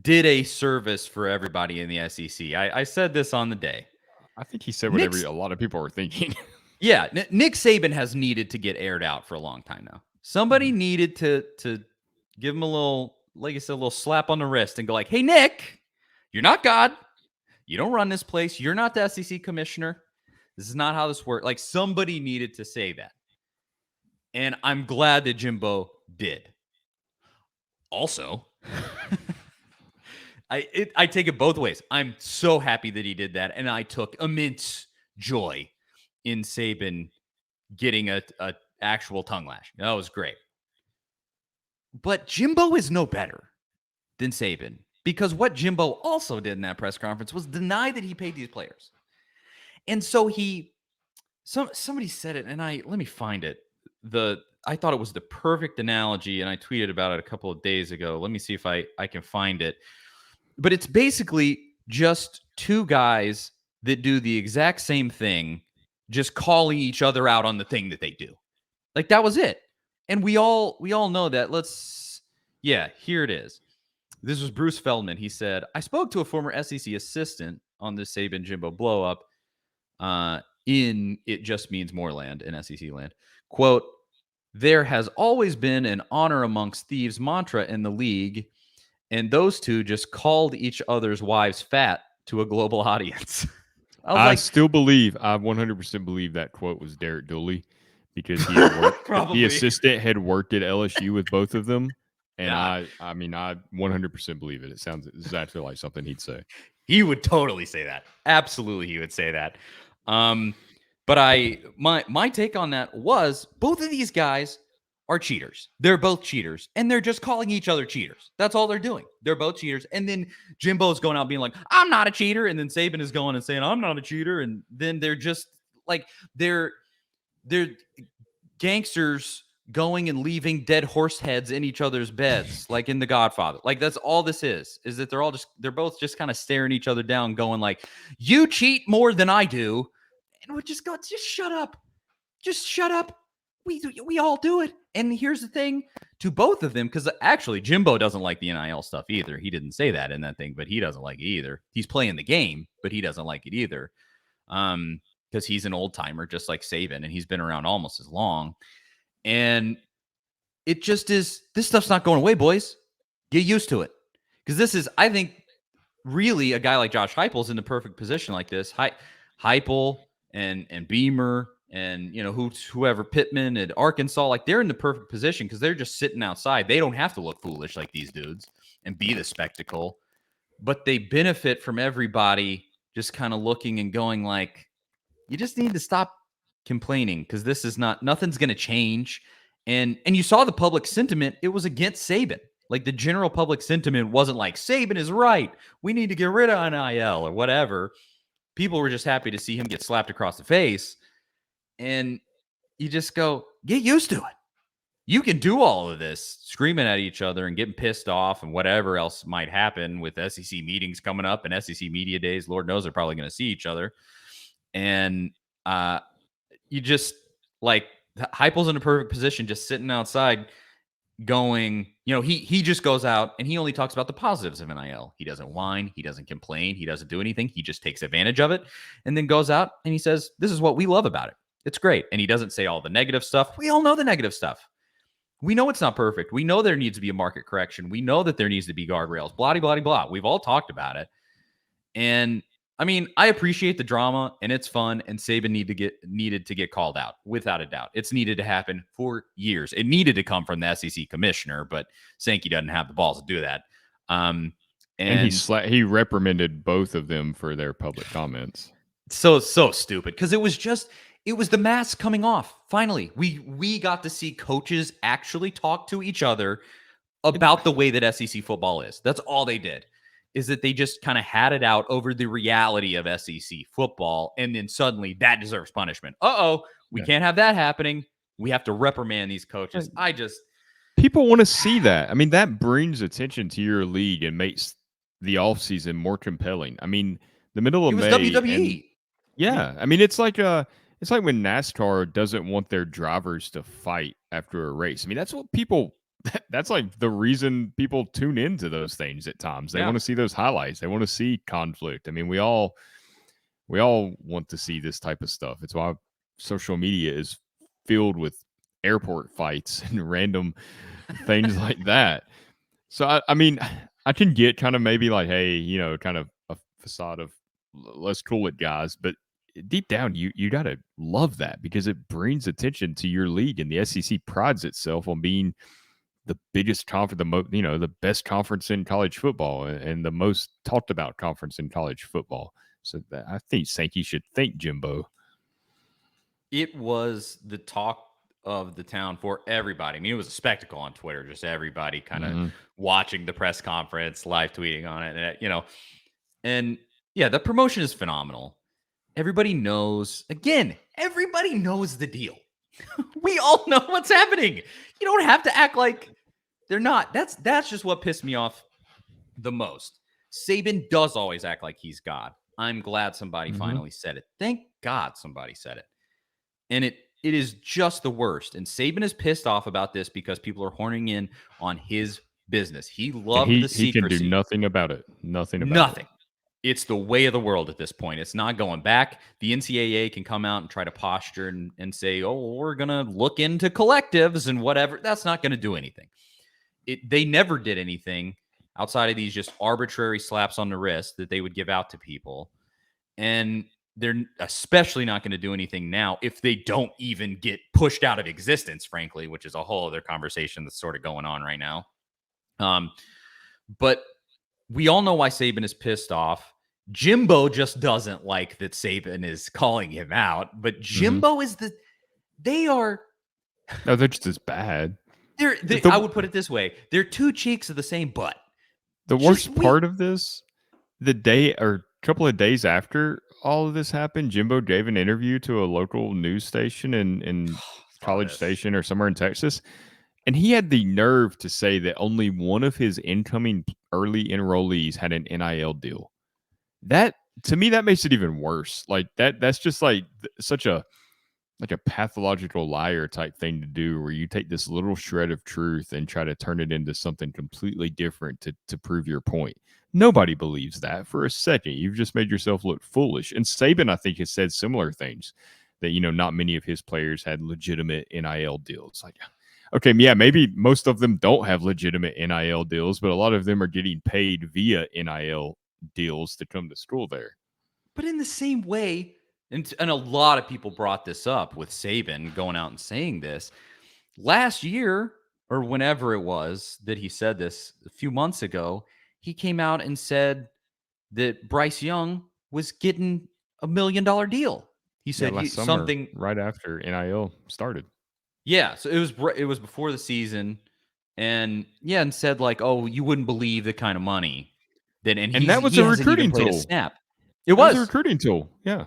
did a service for everybody in the SEC. I said this on the day. I think he said what a lot of people are thinking. Yeah, Nick Saban has needed to get aired out for a long time now. Somebody needed to give him a little, like I said, a little slap on the wrist and go like, "Hey, Nick, you're not God. You don't run this place. You're not the SEC commissioner. This is not how this works." Like somebody needed to say that. And I'm glad that Jimbo did. Also, I take it both ways. I'm so happy that he did that. And I took immense joy in Saban getting a actual tongue lash. That was great. But Jimbo is no better than Saban because what Jimbo also did in that press conference was deny that he paid these players. And so somebody said it, and let me find it. I thought it was the perfect analogy, and I tweeted about it a couple of days ago. Let me see if I can find it. But it's basically just two guys that do the exact same thing, just calling each other out on the thing that they do. Like that was it. And we all know that. Here it is. This was Bruce Feldman. He said, "I spoke to a former SEC assistant on the Saban Jimbo blow up in It Just Means More land in SEC land. Quote, there has always been an honor amongst thieves mantra in the league, and those two just called each other's wives fat to a global audience." I still believe, I 100% believe that quote was Derek Dooley because he had worked, the assistant had worked at LSU with both of them. And I 100% believe it. It sounds exactly like something he'd say. He would totally say that. Absolutely, he would say that. But my take on that was both of these guys are cheaters. They're both cheaters, and they're just calling each other cheaters. That's all they're doing. They're both cheaters. And then Jimbo's going out being like, I'm not a cheater. And then Saban is going and saying, I'm not a cheater. And then they're just like, they're gangsters going and leaving dead horse heads in each other's beds, like in The Godfather. Like, that's all this is that they're both just kind of staring each other down, going like, you cheat more than I do. And we just go, just shut up. Just shut up. We all do it. And here's the thing to both of them, because actually Jimbo doesn't like the NIL stuff either. He didn't say that in that thing, but he doesn't like it either. He's playing the game, but he doesn't like it either. Because he's an old timer, just like Saban, and he's been around almost as long. And it just is, this stuff's not going away, boys. Get used to it. Because this is, I think, really a guy like Josh Heupel's in the perfect position like this. Heupel and Beamer and, you know, whoever, Pittman at Arkansas, like, they're in the perfect position because they're just sitting outside. They don't have to look foolish like these dudes and be the spectacle, but they benefit from everybody just kind of looking and going like, you just need to stop complaining because this is nothing's going to change. And you saw the public sentiment. It was against Saban. Like, the general public sentiment wasn't like, Saban is right, we need to get rid of NIL or whatever. People were just happy to see him get slapped across the face. And you just go, get used to it. You can do all of this, screaming at each other and getting pissed off and whatever else might happen with SEC meetings coming up and SEC media days. Lord knows they're probably going to see each other. And you just, like, Heupel's in a perfect position, just sitting outside going, you know, he just goes out and he only talks about the positives of NIL. He doesn't whine. He doesn't complain. He doesn't do anything. He just takes advantage of it and then goes out and he says, this is what we love about it. It's great. And he doesn't say all the negative stuff. We all know the negative stuff. We know it's not perfect. We know there needs to be a market correction. We know that there needs to be guardrails, blah, blah, blah. We've all talked about it. And I mean, I appreciate the drama and it's fun, and Saban needed to get called out without a doubt. It's needed to happen for years. It needed to come from the SEC commissioner, but Sankey doesn't have the balls to do that. And he reprimanded both of them for their public comments. So stupid, because it was the mask coming off. Finally, we got to see coaches actually talk to each other about the way that SEC football is. That's all they did. Is that they just kind of had it out over the reality of SEC football, and then suddenly that deserves punishment. We can't have that happening. We have to reprimand these coaches. People want to see that. I mean, that brings attention to your league and makes the offseason more compelling. I mean, the middle of May. It was WWE. Yeah. I mean, it's like when NASCAR doesn't want their drivers to fight after a race. I mean, that's like the reason people tune into those things at times. They want to see those highlights. They want to see conflict. I mean, we all want to see this type of stuff. It's why social media is filled with airport fights and random things like that. So, I mean, I can get kind of maybe like, hey, you know, kind of a facade of let's cool it, guys. But deep down, you got to love that because it brings attention to your league, and the SEC prides itself on being the biggest conference, the best conference in college football and the most talked about conference in college football. So I think Sankey should thank Jimbo. It was the talk of the town for everybody. I mean, it was a spectacle on Twitter, just everybody kind of watching the press conference, live tweeting on it, and, you know, and yeah, the promotion is phenomenal. Everybody knows the deal. We all know what's happening. You don't have to act like they're not. That's just what pissed me off the most. Saban does always act like he's God. I'm glad somebody finally said it. Thank God somebody said it. And it is just the worst. And Saban is pissed off about this because people are horning in on his business. He loved the secrecy. He can do nothing about it. Nothing. It's the way of the world at this point. It's not going back. The NCAA can come out and try to posture and say, oh, we're going to look into collectives and whatever. That's not going to do anything. They never did anything outside of these just arbitrary slaps on the wrist that they would give out to people. And they're especially not going to do anything now if they don't even get pushed out of existence, frankly, which is a whole other conversation that's sort of going on right now. But we all know why Saban is pissed off. Jimbo just doesn't like that Saban is calling him out, but Jimbo is No, they're just as bad. I would put it this way: they're two cheeks of the same butt. The worst part of this, the day or couple of days after all of this happened, Jimbo gave an interview to a local news station in College Station or somewhere in Texas, and he had the nerve to say that only one of his incoming early enrollees had an NIL deal. That, to me, that makes it even worse. Like that's just like such a pathological liar type thing to do, where you take this little shred of truth and try to turn it into something completely different to prove your point. Nobody believes that for a second. You've just made yourself look foolish. And Saban, I think, has said similar things, that, not many of his players had legitimate NIL deals. Like, okay, yeah, maybe most of them don't have legitimate NIL deals, but a lot of them are getting paid via NIL deals to come to school there. But in the same way, and a lot of people brought this up with Saban going out and saying this last year, or whenever it was that he said this, a few months ago, he came out and said that Bryce Young was getting $1 million deal. He said something right after NIL started. Yeah, so it was before the season, and said like, "Oh, you wouldn't believe the kind of money that," and that was a recruiting tool. Snap. It was a recruiting tool. Yeah.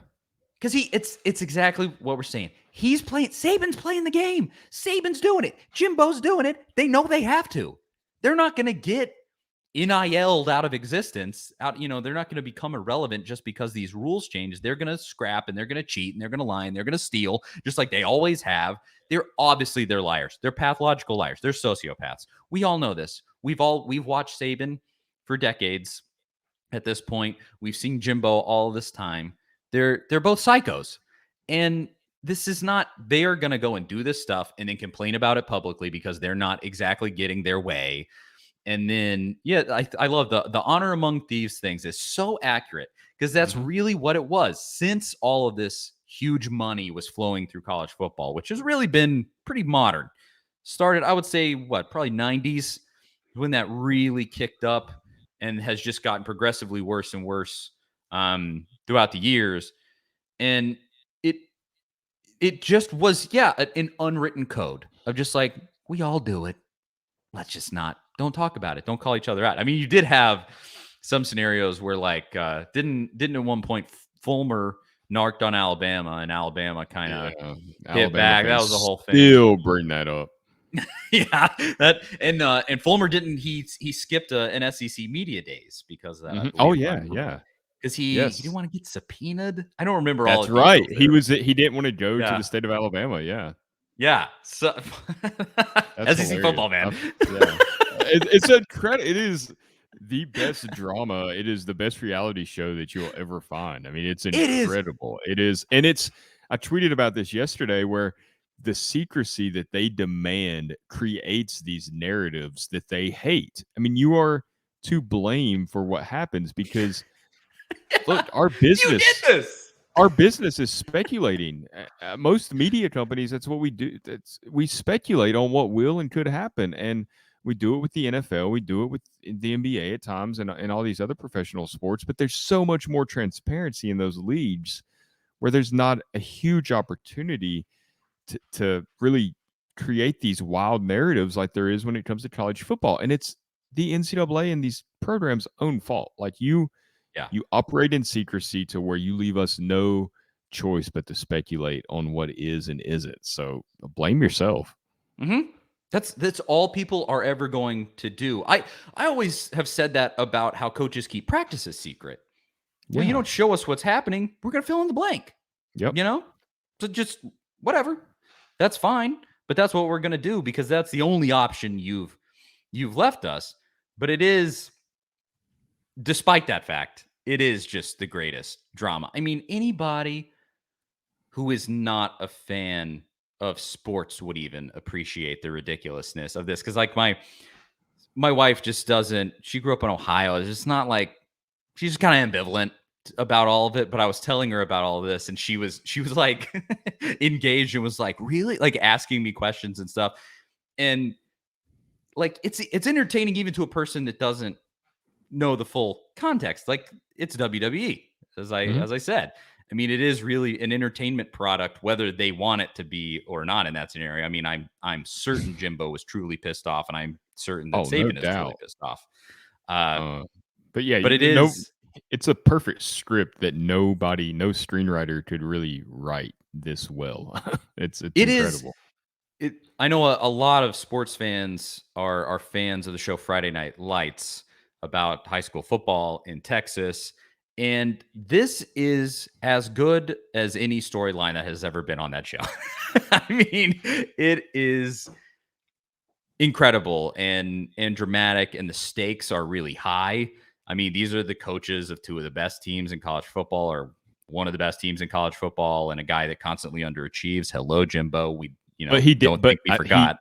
Because it's exactly what we're saying. He's playing. Saban's playing the game. Saban's doing it. Jimbo's doing it. They know they have to. They're not going to get NIL'd out of existence. They're not going to become irrelevant just because these rules change. They're going to scrap, and they're going to cheat, and they're going to lie, and they're going to steal, just like they always have. They're liars. They're pathological liars. They're sociopaths. We all know this. We've watched Saban for decades. At this point, we've seen Jimbo all this time. They're both psychos, and this is not. They are going to go and do this stuff and then complain about it publicly because they're not exactly getting their way. And then, I love the honor among thieves things is so accurate, because that's really what it was. Since all of this huge money was flowing through college football, which has really been pretty modern, started, I would say, probably 90s when that really kicked up, and has just gotten progressively worse and worse throughout the years. And it just was, an unwritten code of just like, we all do it. Let's just don't talk about it. Don't call each other out. I mean, you did have some scenarios where like, didn't at one point Fulmer narked on Alabama, and Alabama kind of hit back. That was the whole thing. Still bring that up. And Fulmer didn't. He skipped an SEC media days because of that. Oh yeah. Because he didn't want to get subpoenaed. I don't remember all. That's right. He didn't want to go to the state of Alabama. Yeah. Yeah. So SEC football, man. It's a credit. It is the best drama. It is the best reality show that you'll ever find. I mean, it's incredible. It is. And I tweeted about this yesterday, where the secrecy that they demand creates these narratives that they hate. I mean, you are to blame for what happens, because look, our business. You did this. Our business is speculating. Most media companies, that's what we do. We speculate on what will and could happen, and we do it with the NFL. We do it with the NBA at times, and all these other professional sports. But there's so much more transparency in those leagues, where there's not a huge opportunity to really create these wild narratives like there is when it comes to college football. And it's the NCAA and these programs' own fault. Like you operate in secrecy to where you leave us no choice but to speculate on what is and isn't. So blame yourself. Mm-hmm. That's all people are ever going to do. I always have said that about how coaches keep practices secret. Well, you don't show us what's happening, we're going to fill in the blank. Yep. So just whatever. That's fine. But that's what we're going to do, because that's the only option you've left us. But it is, despite that fact, it is just the greatest drama. I mean, anybody who is not a fan of sports would even appreciate the ridiculousness of this. Because like my wife just doesn't. She grew up in Ohio. It's just not like, she's just kind of ambivalent about all of it. But I was telling her about all of this, and she was like engaged and was like, really, like asking me questions and stuff. And like it's entertaining even to a person that doesn't know the full context. Like, it's WWE, as I said. I mean, it is really an entertainment product, whether they want it to be or not in that scenario. I mean, I'm certain Jimbo was truly pissed off, and I'm certain that Oh, no Saban is truly doubt. pissed off. Uh, But yeah, but it is, it's a perfect script that no screenwriter could really write this well. It's it is, incredible. I know a lot of sports fans are fans of the show Friday Night Lights about high school football in Texas. And this is as good as any storyline that has ever been on that show. I mean, it is incredible and dramatic, and the stakes are really high. I mean, these are the coaches of two of the best teams in college football, or one of the best teams in college football, and a guy that constantly underachieves. Hello, Jimbo. We, But he did. don't But think we forgot.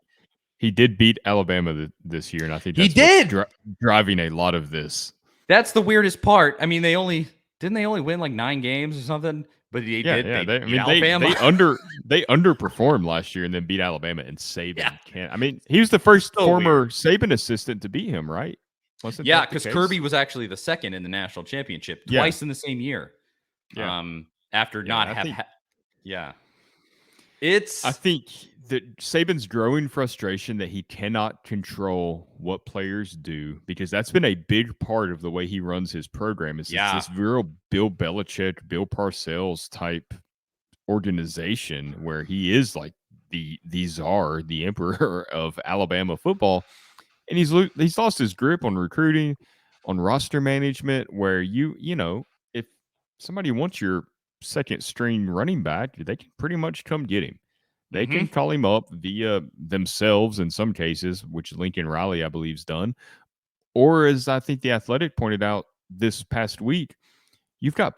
he did beat Alabama this year, and I think He that's what's did. driving a lot of this. That's the weirdest part. I mean, they only win like 9 games or something, but they Yeah, did. yeah. They I beat mean, Alabama. they underperformed last year and then beat Alabama, and Saban Yeah. can't. I mean, he was the first So former weird. Saban assistant to beat him, right? Wasn't Yeah, that the because case? Kirby was actually the second in the national championship Yeah. twice in the same year. Yeah. After Yeah, not I have, think- yeah, I think that Saban's growing frustration that he cannot control what players do, because that's been a big part of the way he runs his program. It's this real Bill Belichick, Bill Parcells type organization where he is like the czar, the emperor of Alabama football, and he's lost his grip on recruiting, on roster management. Where you know, if somebody wants your second string running back, they can pretty much come get him. They can call him up via themselves in some cases, which Lincoln Riley, I believe, has done. Or as I think the Athletic pointed out this past week, you've got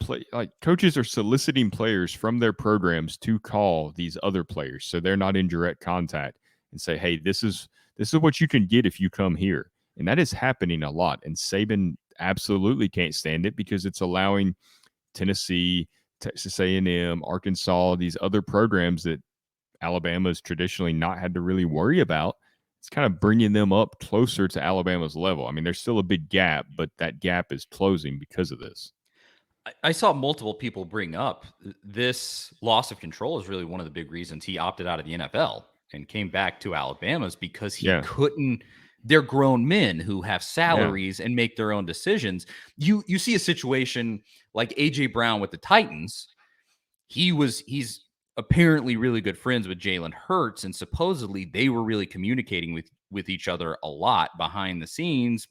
coaches are soliciting players from their programs to call these other players, so they're not in direct contact, and say, "Hey, this is what you can get if you come here." And that is happening a lot. And Saban absolutely can't stand it, because it's allowing Tennessee, Texas A&M, Arkansas, these other programs that Alabama's traditionally not had to really worry about. It's kind of bringing them up closer to Alabama's level. I mean, there's still a big gap, but that gap is closing because of this. I saw multiple people bring up this loss of control is really one of the big reasons he opted out of the NFL and came back to Alabama's, because he couldn't. They're grown men who have salaries and make their own decisions. You see a situation like AJ Brown with the Titans. He's apparently really good friends with Jalen Hurts, and supposedly they were really communicating with each other a lot behind the scenes.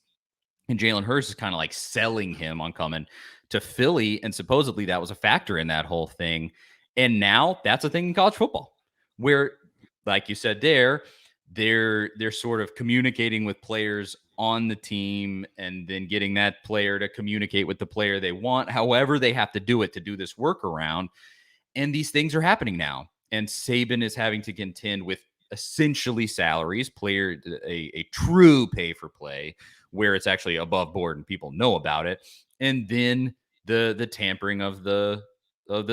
And Jalen Hurts is kind of like selling him on coming to Philly, and supposedly that was a factor in that whole thing. And now that's a thing in college football, where, like you said, they're sort of communicating with players on the team, and then getting that player to communicate with the player they want. However, they have to do it to do this workaround. And these things are happening now. And Saban is having to contend with essentially salaries, a true pay for play, where it's actually above board and people know about it. And then the tampering of the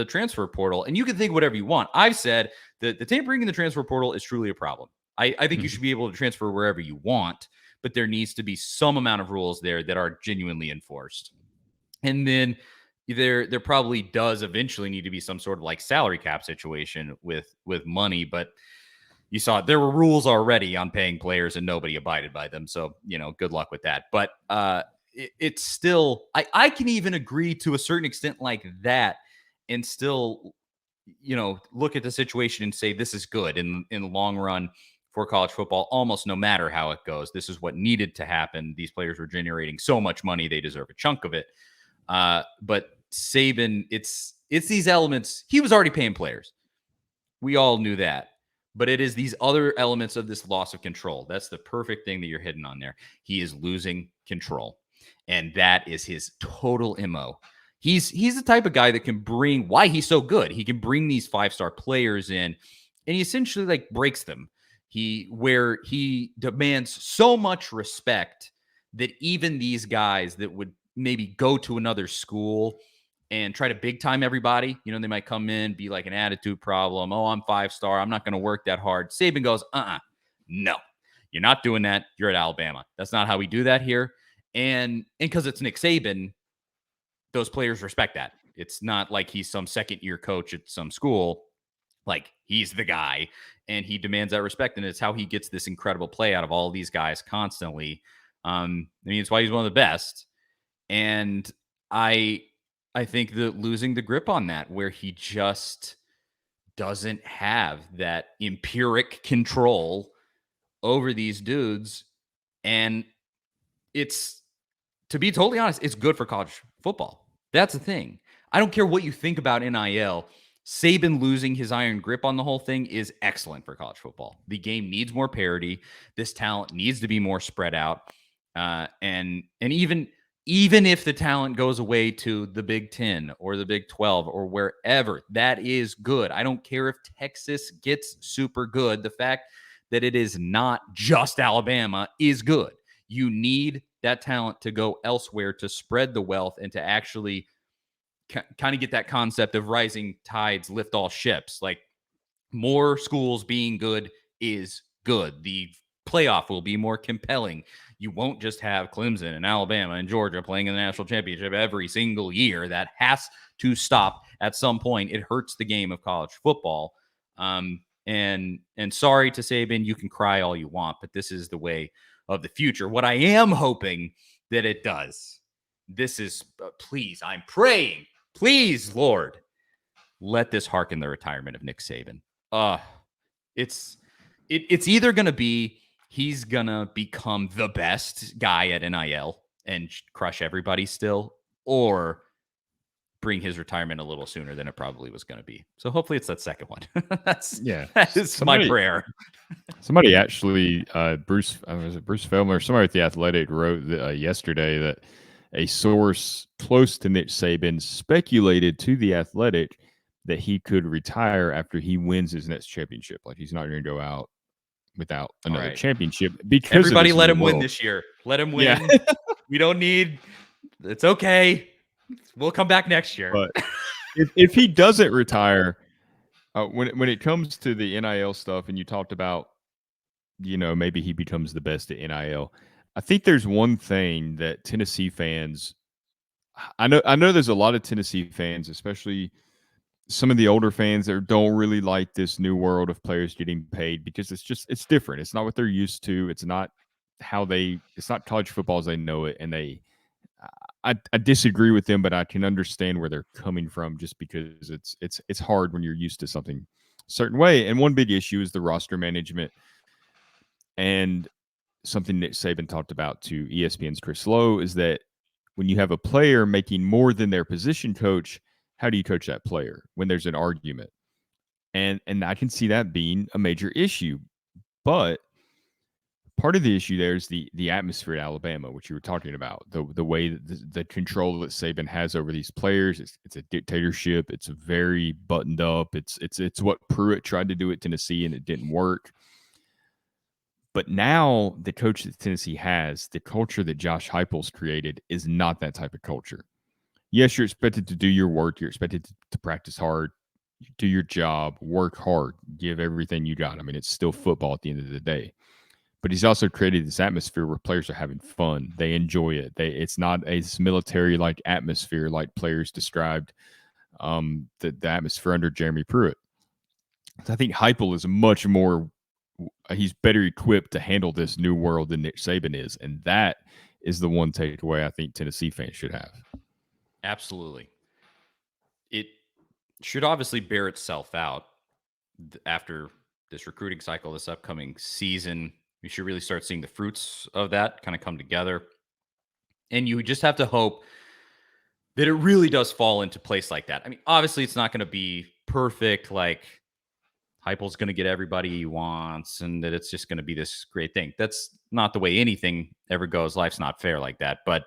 transfer portal. And you can think whatever you want. I've said that the tampering in the transfer portal is truly a problem. I think you should be able to transfer wherever you want, but there needs to be some amount of rules there that are genuinely enforced. And then there probably does eventually need to be some sort of like salary cap situation with money, but you saw there were rules already on paying players and nobody abided by them. So, good luck with that. But it's still, I can even agree to a certain extent like that, and still, look at the situation and say, this is good in the long run for college football, almost no matter how it goes. This is what needed to happen. These players were generating so much money, they deserve a chunk of it. But Saban, it's these elements. He was already paying players. We all knew that. But it is these other elements of this loss of control. That's the perfect thing that you're hitting on there. He is losing control. And that is his total MO. He's the type of guy that can bring, why he's so good. He can bring these 5-star players in, and he essentially like breaks them. Where he demands so much respect that even these guys that would maybe go to another school and try to big time everybody, they might come in, be like an attitude problem. Oh, I'm 5-star. I'm not going to work that hard. Saban goes, no, you're not doing that. You're at Alabama. That's not how we do that here. And because it's Nick Saban, those players respect that. It's not like he's some second-year coach at some school. Like, he's the guy, and he demands that respect, and it's how he gets this incredible play out of all these guys constantly. I mean, it's why he's one of the best. And I think that losing the grip on that, where he just doesn't have that empiric control over these dudes, and it's, to be totally honest, it's good for college football. That's the thing. I don't care what you think about NIL. Saban losing his iron grip on the whole thing is excellent for college football. The game needs more parity. This talent needs to be more spread out. And even if the talent goes away to the Big 10 or the Big 12 or wherever, that is good. I don't care if Texas gets super good. The fact that it is not just Alabama is good. You need that talent to go elsewhere to spread the wealth and to actually kind of get that concept of rising tides lift all ships. Like, more schools being good is good. The playoff will be more compelling. You won't just have Clemson and Alabama and Georgia playing in the national championship every single year. That has to stop at some point. It hurts the game of college football. And sorry to Saban, you can cry all you want, but this is the way of the future. What I am hoping that it does, this is, please, I'm praying, please, Lord, let this harken the retirement of Nick Saban. It's either going to be he's going to become the best guy at NIL and crush everybody still, or bring his retirement a little sooner than it probably was going to be. So hopefully it's that second one. That is my prayer. Somebody actually, Bruce Feldman, somebody at The Athletic wrote yesterday that a source close to Nick Saban speculated to The Athletic that he could retire after he wins his next championship. Like, he's not going to go out without another championship. Because everybody let him win this year. Let him win. Yeah. We don't need. It's okay. We'll come back next year. But if he doesn't retire, when it comes to the NIL stuff, and you talked about, maybe he becomes the best at NIL. I think there's one thing that Tennessee fans. I know there's a lot of Tennessee fans, especially some of the older fans, that don't really like this new world of players getting paid, because it's different. It's not what they're used to. It's not it's not college football as they know it. And I disagree with them, but I can understand where they're coming from, just because it's hard when you're used to something a certain way. And one big issue is the roster management, and something Nick Saban talked about to ESPN's Chris Lowe is that when you have a player making more than their position coach, how do you coach that player when there's an argument? And I can see that being a major issue. But part of the issue there is the atmosphere at Alabama, which you were talking about, the way that the control that Saban has over these players. It's a dictatorship. It's very buttoned up. It's what Pruitt tried to do at Tennessee, and it didn't work. But now the coach that Tennessee has, the culture that Josh Heupel's created, is not that type of culture. Yes, you're expected to do your work. You're expected to practice hard, do your job, work hard, give everything you got. I mean, it's still football at the end of the day. But he's also created this atmosphere where players are having fun. They enjoy it. It's not a military-like atmosphere like players described the atmosphere under Jeremy Pruitt. So I think Heupel is much more – he's better equipped to handle this new world than Nick Saban is. And that is the one takeaway I think Tennessee fans should have. Absolutely. It should obviously bear itself out after this recruiting cycle, this upcoming season. You should really start seeing the fruits of that kind of come together. And you just have to hope that it really does fall into place like that. I mean, obviously it's not going to be perfect. Like, Heupel's going to get everybody he wants, and that it's just going to be this great thing. That's not the way anything ever goes. Life's not fair like that. But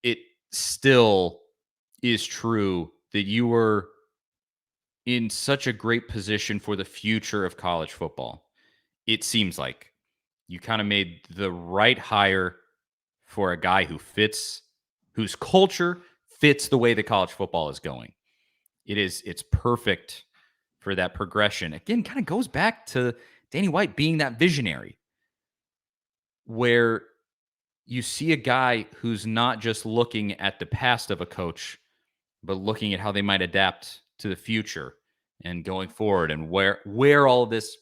it still is true that you were in such a great position for the future of college football. It seems like you kind of made the right hire for a guy whose culture fits the way that college football is going. It's perfect for that progression. Again, kind of goes back to Danny White being that visionary, where you see a guy who's not just looking at the past of a coach, but looking at how they might adapt to the future and going forward, and where all this,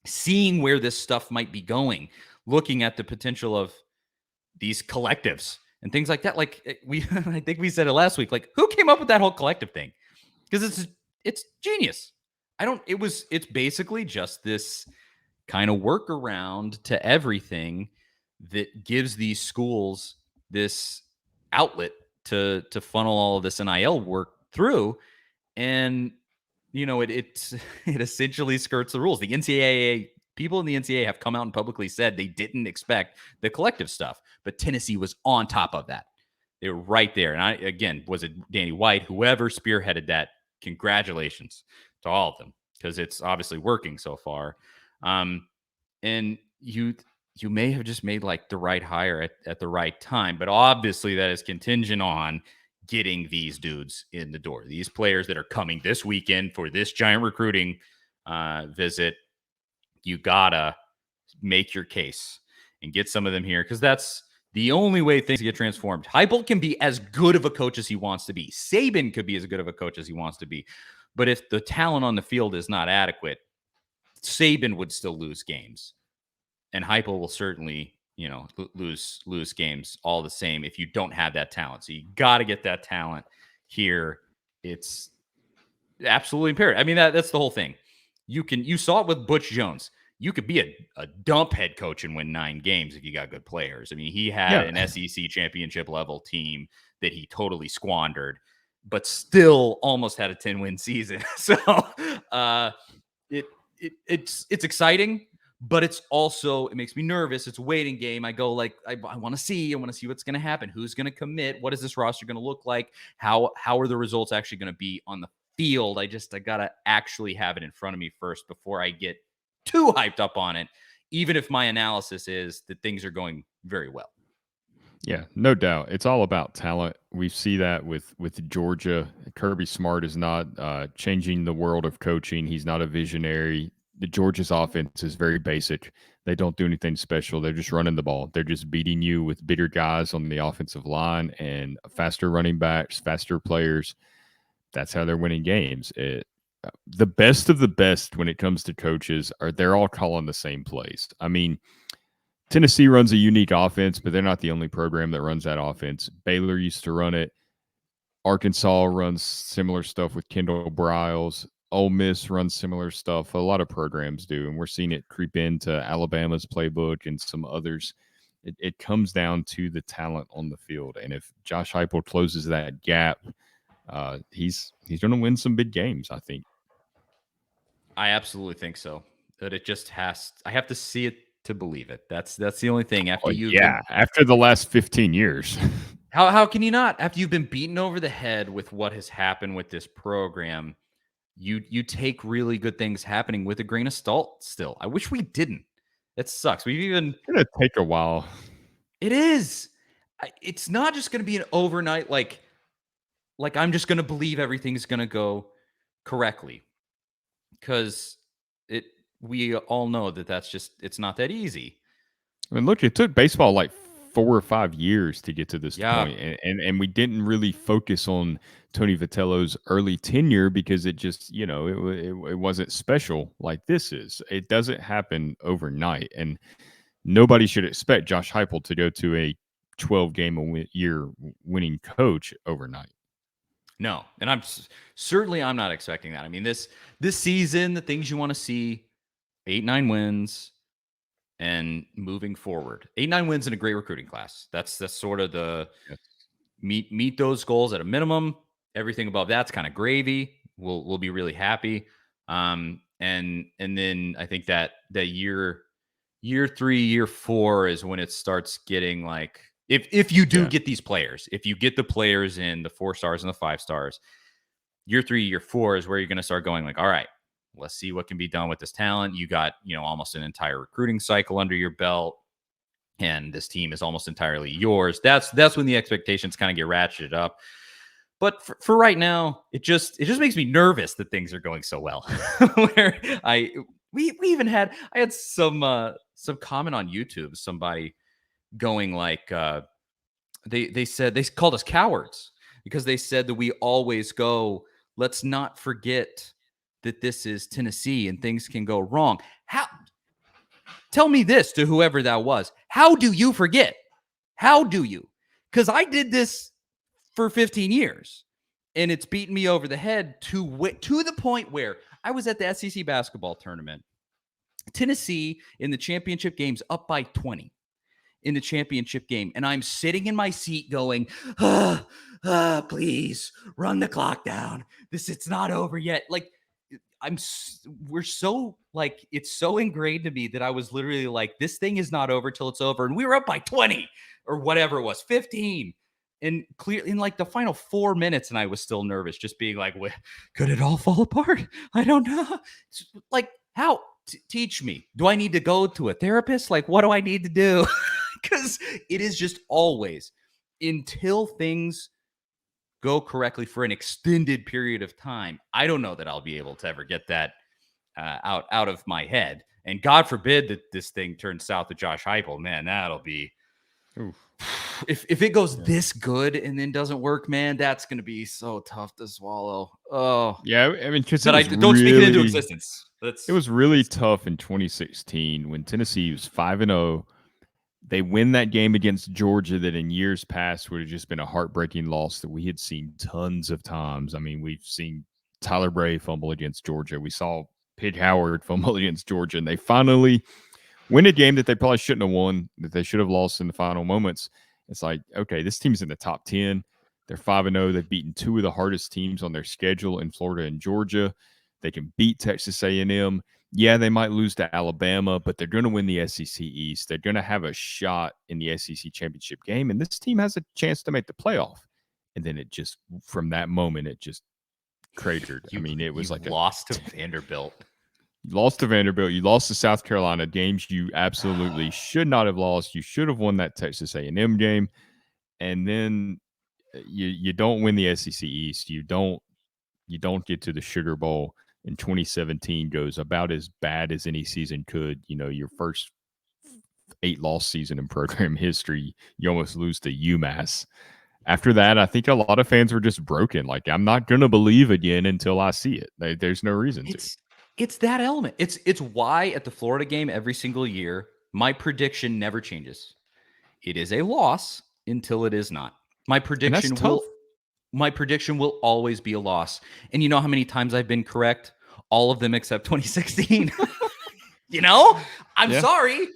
seeing where this stuff might be going, looking at the potential of these collectives and things like that. Like I think we said it last week. Like, who came up with that whole collective thing? Because it's genius. It's basically just this kind of workaround to everything that gives these schools this outlet to funnel all of this NIL work through. And it essentially skirts the rules. The NCAA people in the NCAA have come out and publicly said they didn't expect the collective stuff, but Tennessee was on top of that. They were right there. And was it Danny White, whoever spearheaded that? Congratulations to all of them, because it's obviously working so far. And you may have just made like the right hire at the right time, but obviously that is contingent on getting these dudes in the door. These players that are coming this weekend for this giant recruiting visit, you gotta make your case and get some of them here, because that's the only way things get transformed. Heupel can be as good of a coach as he wants to be. Saban could be as good of a coach as he wants to be. But if the talent on the field is not adequate, Saban would still lose games. And Heupel will certainly, lose games all the same if you don't have that talent. So you got to get that talent here. It's absolutely imperative. I mean, that's the whole thing. You saw it with Butch Jones. You could be a dump head coach and win 9 games if you got good players. I mean, he had an SEC championship level team that he totally squandered, but still almost had a 10-win season. So it's exciting, but it's also, it makes me nervous. It's a waiting game. I go like, I want to see what's going to happen. Who's going to commit? What is this roster going to look like? How are the results actually going to be on the field? I got to actually have it in front of me first before I get too hyped up on it, even if my analysis is that things are going very well. Yeah, no doubt. It's all about talent. We see that with Georgia. Kirby Smart is not changing the world of coaching. He's not a visionary. The Georgia's offense is very basic. They don't do anything special. They're just running the ball. They're just beating you with bigger guys on the offensive line and faster running backs, faster players. That's how they're winning games. The best of the best when it comes to coaches they're all calling the same plays. I mean, Tennessee runs a unique offense, but they're not the only program that runs that offense. Baylor used to run it. Arkansas runs similar stuff with Kendall Briles. Ole Miss runs similar stuff. A lot of programs do, and we're seeing it creep into Alabama's playbook and some others. It comes down to the talent on the field, and if Josh Heupel closes that gap, he's going to win some big games, I think. I absolutely think so. That it just I have to see it to believe it. That's the only thing. After after the last 15 years. How can you not? After you've been beaten over the head with what has happened with this program, you take really good things happening with a grain of salt still. I wish we didn't. It sucks. It's gonna take a while. It is. It's not just gonna be an overnight like I'm just gonna believe everything's gonna go correctly. Because we all know it's not that easy. I mean, look, it took baseball like 4 or 5 years to get to this point, and we didn't really focus on Tony Vitello's early tenure because it just, it wasn't special like this is. It doesn't happen overnight, and nobody should expect Josh Heupel to go to a 12-game-a-year winning coach overnight. No, and I'm not expecting that. I mean, this season, the things you want to see, 8-9 wins and moving forward. 8-9 wins in a great recruiting class. That's sort of the meet those goals at a minimum. Everything above that's kind of gravy. We'll be really happy. And then I think that year 3, year 4 is when it starts getting like, if you do get these players, if you get the players in the 4 stars and the 5 stars, year 3, year 4 is where you're going to start going like, all right, let's see what can be done with this talent. You got, almost an entire recruiting cycle under your belt, and this team is almost entirely yours. That's when the expectations kind of get ratcheted up. But for right now, it just makes me nervous that things are going so well. Where we even I had some comment on YouTube, somebody going like, they said, they called us cowards. because they said that we always go, let's not forget that this is Tennessee and things can go wrong. Tell me this, to whoever that was. How do you forget? How do you? Because I did this for 15 years, and it's beaten me over the head to the point where I was at the SEC basketball tournament. Tennessee in the championship games up by 20 in the championship game. And I'm sitting in my seat going, please run the clock down. It's not over yet. Like, we're so, like, it's so ingrained to me that I was literally like, this thing is not over till it's over. And we were up by 20 or whatever it was, 15. And clear in like the final 4 minutes, and I was still nervous, just being like, could it all fall apart? I don't know. It's like, how? Teach me. Do I need to go to a therapist? Like, what do I need to do? Because it is just always, until things go correctly for an extended period of time, I don't know that I'll be able to ever get that out of my head. And God forbid that this thing turns south with Josh Heupel. Man, that'll be... Oof. If it goes this good and then doesn't work, man, that's going to be so tough to swallow. Oh, yeah. I mean, because don't speak it into existence. It was really tough in 2016 when Tennessee was 5-0. They win that game against Georgia that in years past would have just been a heartbreaking loss that we had seen tons of times. I mean, we've seen Tyler Bray fumble against Georgia. We saw Pitt Howard fumble against Georgia, and they finally win a game that they probably shouldn't have won, that they should have lost in the final moments. It's like, okay, this team's in the top 10. They're 5-0. They've beaten two of the hardest teams on their schedule in Florida and Georgia. They can beat Texas A&M. Yeah, they might lose to Alabama, but they're going to win the SEC East. They're going to have a shot in the SEC championship game, and this team has a chance to make the playoff. And then it just, from that moment, it just cratered. I mean, it was like lost to Vanderbilt. You lost to Vanderbilt. You lost to South Carolina, games you absolutely should not have lost. You should have won that Texas A&M game. And then you don't win the SEC East. You don't get to the Sugar Bowl. In 2017 goes about as bad as any season could. You know, your first 8-loss season in program history, you almost lose to UMass. After that, I think a lot of fans were just broken. Like, I'm not going to believe again until I see it. There's no reason to. It's that element. It's why at the Florida game every single year, my prediction never changes. It is a loss until it is not. My prediction will always be a loss. And you know how many times I've been correct? All of them except 2016. You know? I'm sorry.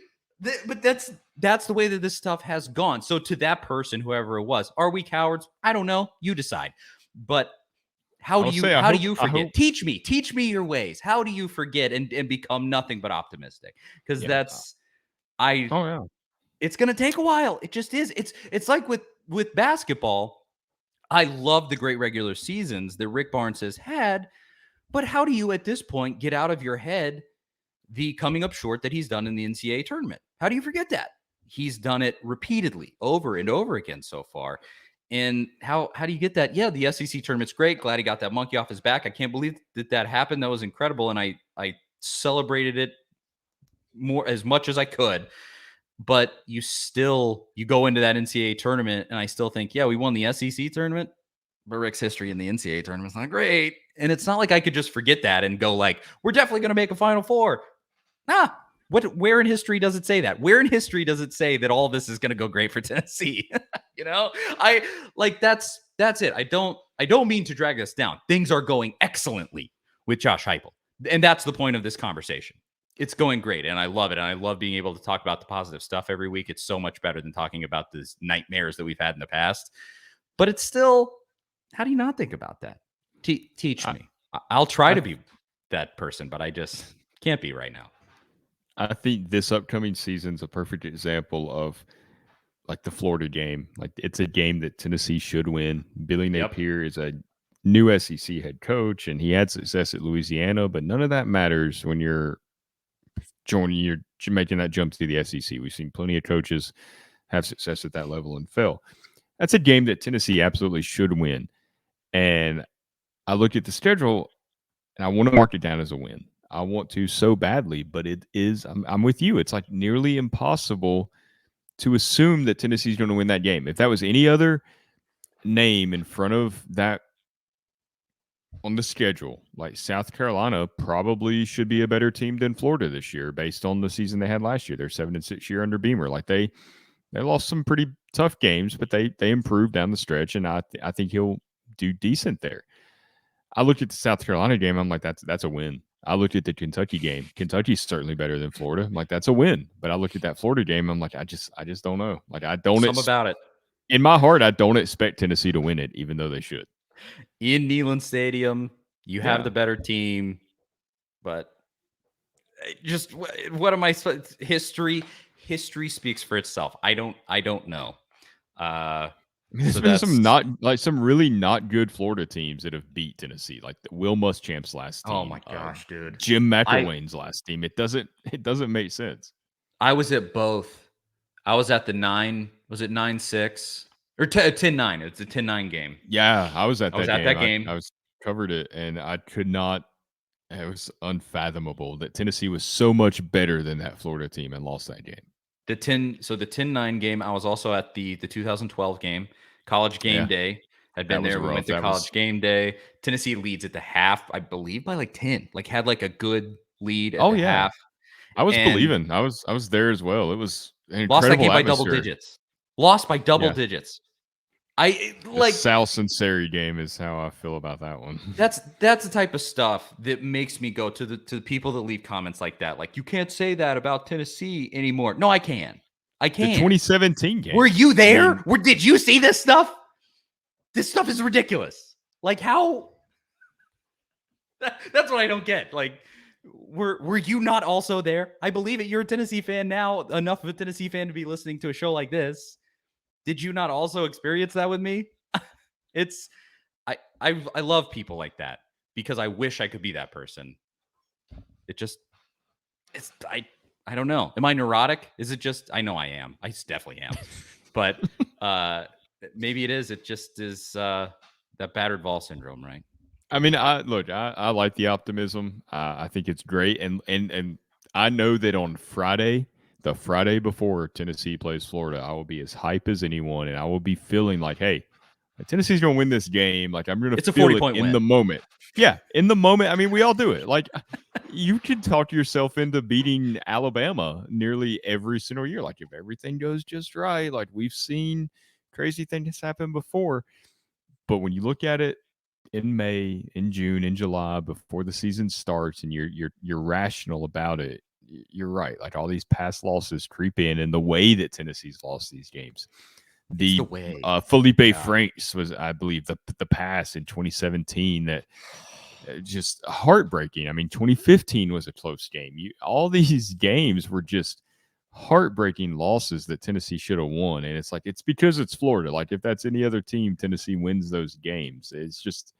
But that's the way that this stuff has gone. So to that person, whoever it was, are we cowards? I don't know. You decide. But how do you forget? Teach me your ways. How do you forget and become nothing but optimistic? Because it's going to take a while. It just is. It's like with basketball. I love the great regular seasons that Rick Barnes has had, but how do you at this point get out of your head the coming up short that he's done in the NCAA tournament? How do you forget that? He's done it repeatedly over and over again so far. And how do you get that? Yeah, the SEC tournament's great. Glad he got that monkey off his back. I can't believe that happened. That was incredible. And I celebrated it as much as I could. But you go into that NCAA tournament, and I still think, yeah, we won the SEC tournament, but Rick's history in the NCAA tournament is not great. And it's not like I could just forget that and go like, we're definitely going to make a Final Four. Where in history does it say that? Where in history does it say that all this is going to go great for Tennessee? You know, that's it. I don't mean to drag this down. Things are going excellently with Josh Heupel. And that's the point of this conversation. It's going great, and I love it. And I love being able to talk about the positive stuff every week. It's so much better than talking about these nightmares that we've had in the past. But it's still, how do you not think about that? Teach me. I'll try to be that person, but I just can't be right now. I think this upcoming season's a perfect example of like the Florida game. Like, it's a game that Tennessee should win. Billy Napier is a new SEC head coach, and he had success at Louisiana, but none of that matters when you're making that jump to the SEC. We've seen plenty of coaches have success at that level and fail. That's a game that Tennessee absolutely should win. And I look at the schedule, and I want to mark it down as a win. I want to so badly, but it is, I'm with you. It's like nearly impossible to assume that Tennessee's going to win that game. If that was any other name in front of that on the schedule, like South Carolina probably should be a better team than Florida this year based on the season they had last year. They're 7-6 year under Beamer. Like they lost some pretty tough games, but they improved down the stretch, and I think he'll do decent there. I looked at the South Carolina game. I'm like, that's a win. I looked at the Kentucky game. Kentucky's certainly better than Florida. I'm like, that's a win. But I looked at that Florida game. I'm like, I just don't know. Like, I don't. Some about it. In my heart, I don't expect Tennessee to win it, even though they should. In Neyland Stadium, you have the better team, but just what am I? History speaks for itself. I don't know. There's been some really not good Florida teams that have beat Tennessee, like the Will Muschamp's last team. Oh my gosh, dude! Jim McElwain's last team. It doesn't make sense. I was at both. I was at the 9. Was it 9-6 or 10-9? It's a 10-9 game. Yeah, I was at that game. I was covered it, and I could not. It was unfathomable that Tennessee was so much better than that Florida team and lost that game. The 10-9 game. I was also at the 2012 game. College game day. Had been there. We went to college game day. Tennessee leads at the half, I believe, by like 10. Like had like a good lead at the half. I was believing. I was there as well. It was an incredible lost that game atmosphere. by double digits. Lost by double digits. The Sal Sinceri game is how I feel about that one. That's the type of stuff that makes me go to the people that leave comments like that. Like, you can't say that about Tennessee anymore. No, I can. I can. The 2017 game. Were you there? Did you see this stuff? This stuff is ridiculous. Like, how? That's what I don't get. Like, were you not also there? I believe it. You're a Tennessee fan now, enough of a Tennessee fan to be listening to a show like this. Did you not also experience that with me? I love people like that because I wish I could be that person. I don't know. Am I neurotic? Is it just, I know I am. I definitely am. But maybe it is. It just is that battered ball syndrome, right? I mean, I like the optimism. I think it's great. And I know that on Friday, the Friday before Tennessee plays Florida, I will be as hype as anyone, and I will be feeling like, hey, Tennessee's going to win this game. Like, I'm going to feel it in the moment. Yeah, in the moment. I mean, we all do it. Like, you can talk yourself into beating Alabama nearly every single year. Like, if everything goes just right, like we've seen crazy things happen before. But when you look at it in May, in June, in July, before the season starts, and you're rational about it, you're right. Like, all these past losses creep in, and the way that Tennessee's lost these games. The way. Felipe Franks was, I believe, the pass in 2017 that just heartbreaking. I mean, 2015 was a close game. All these games were just heartbreaking losses that Tennessee should have won, and it's like, it's because it's Florida. Like, if that's any other team, Tennessee wins those games. It's just,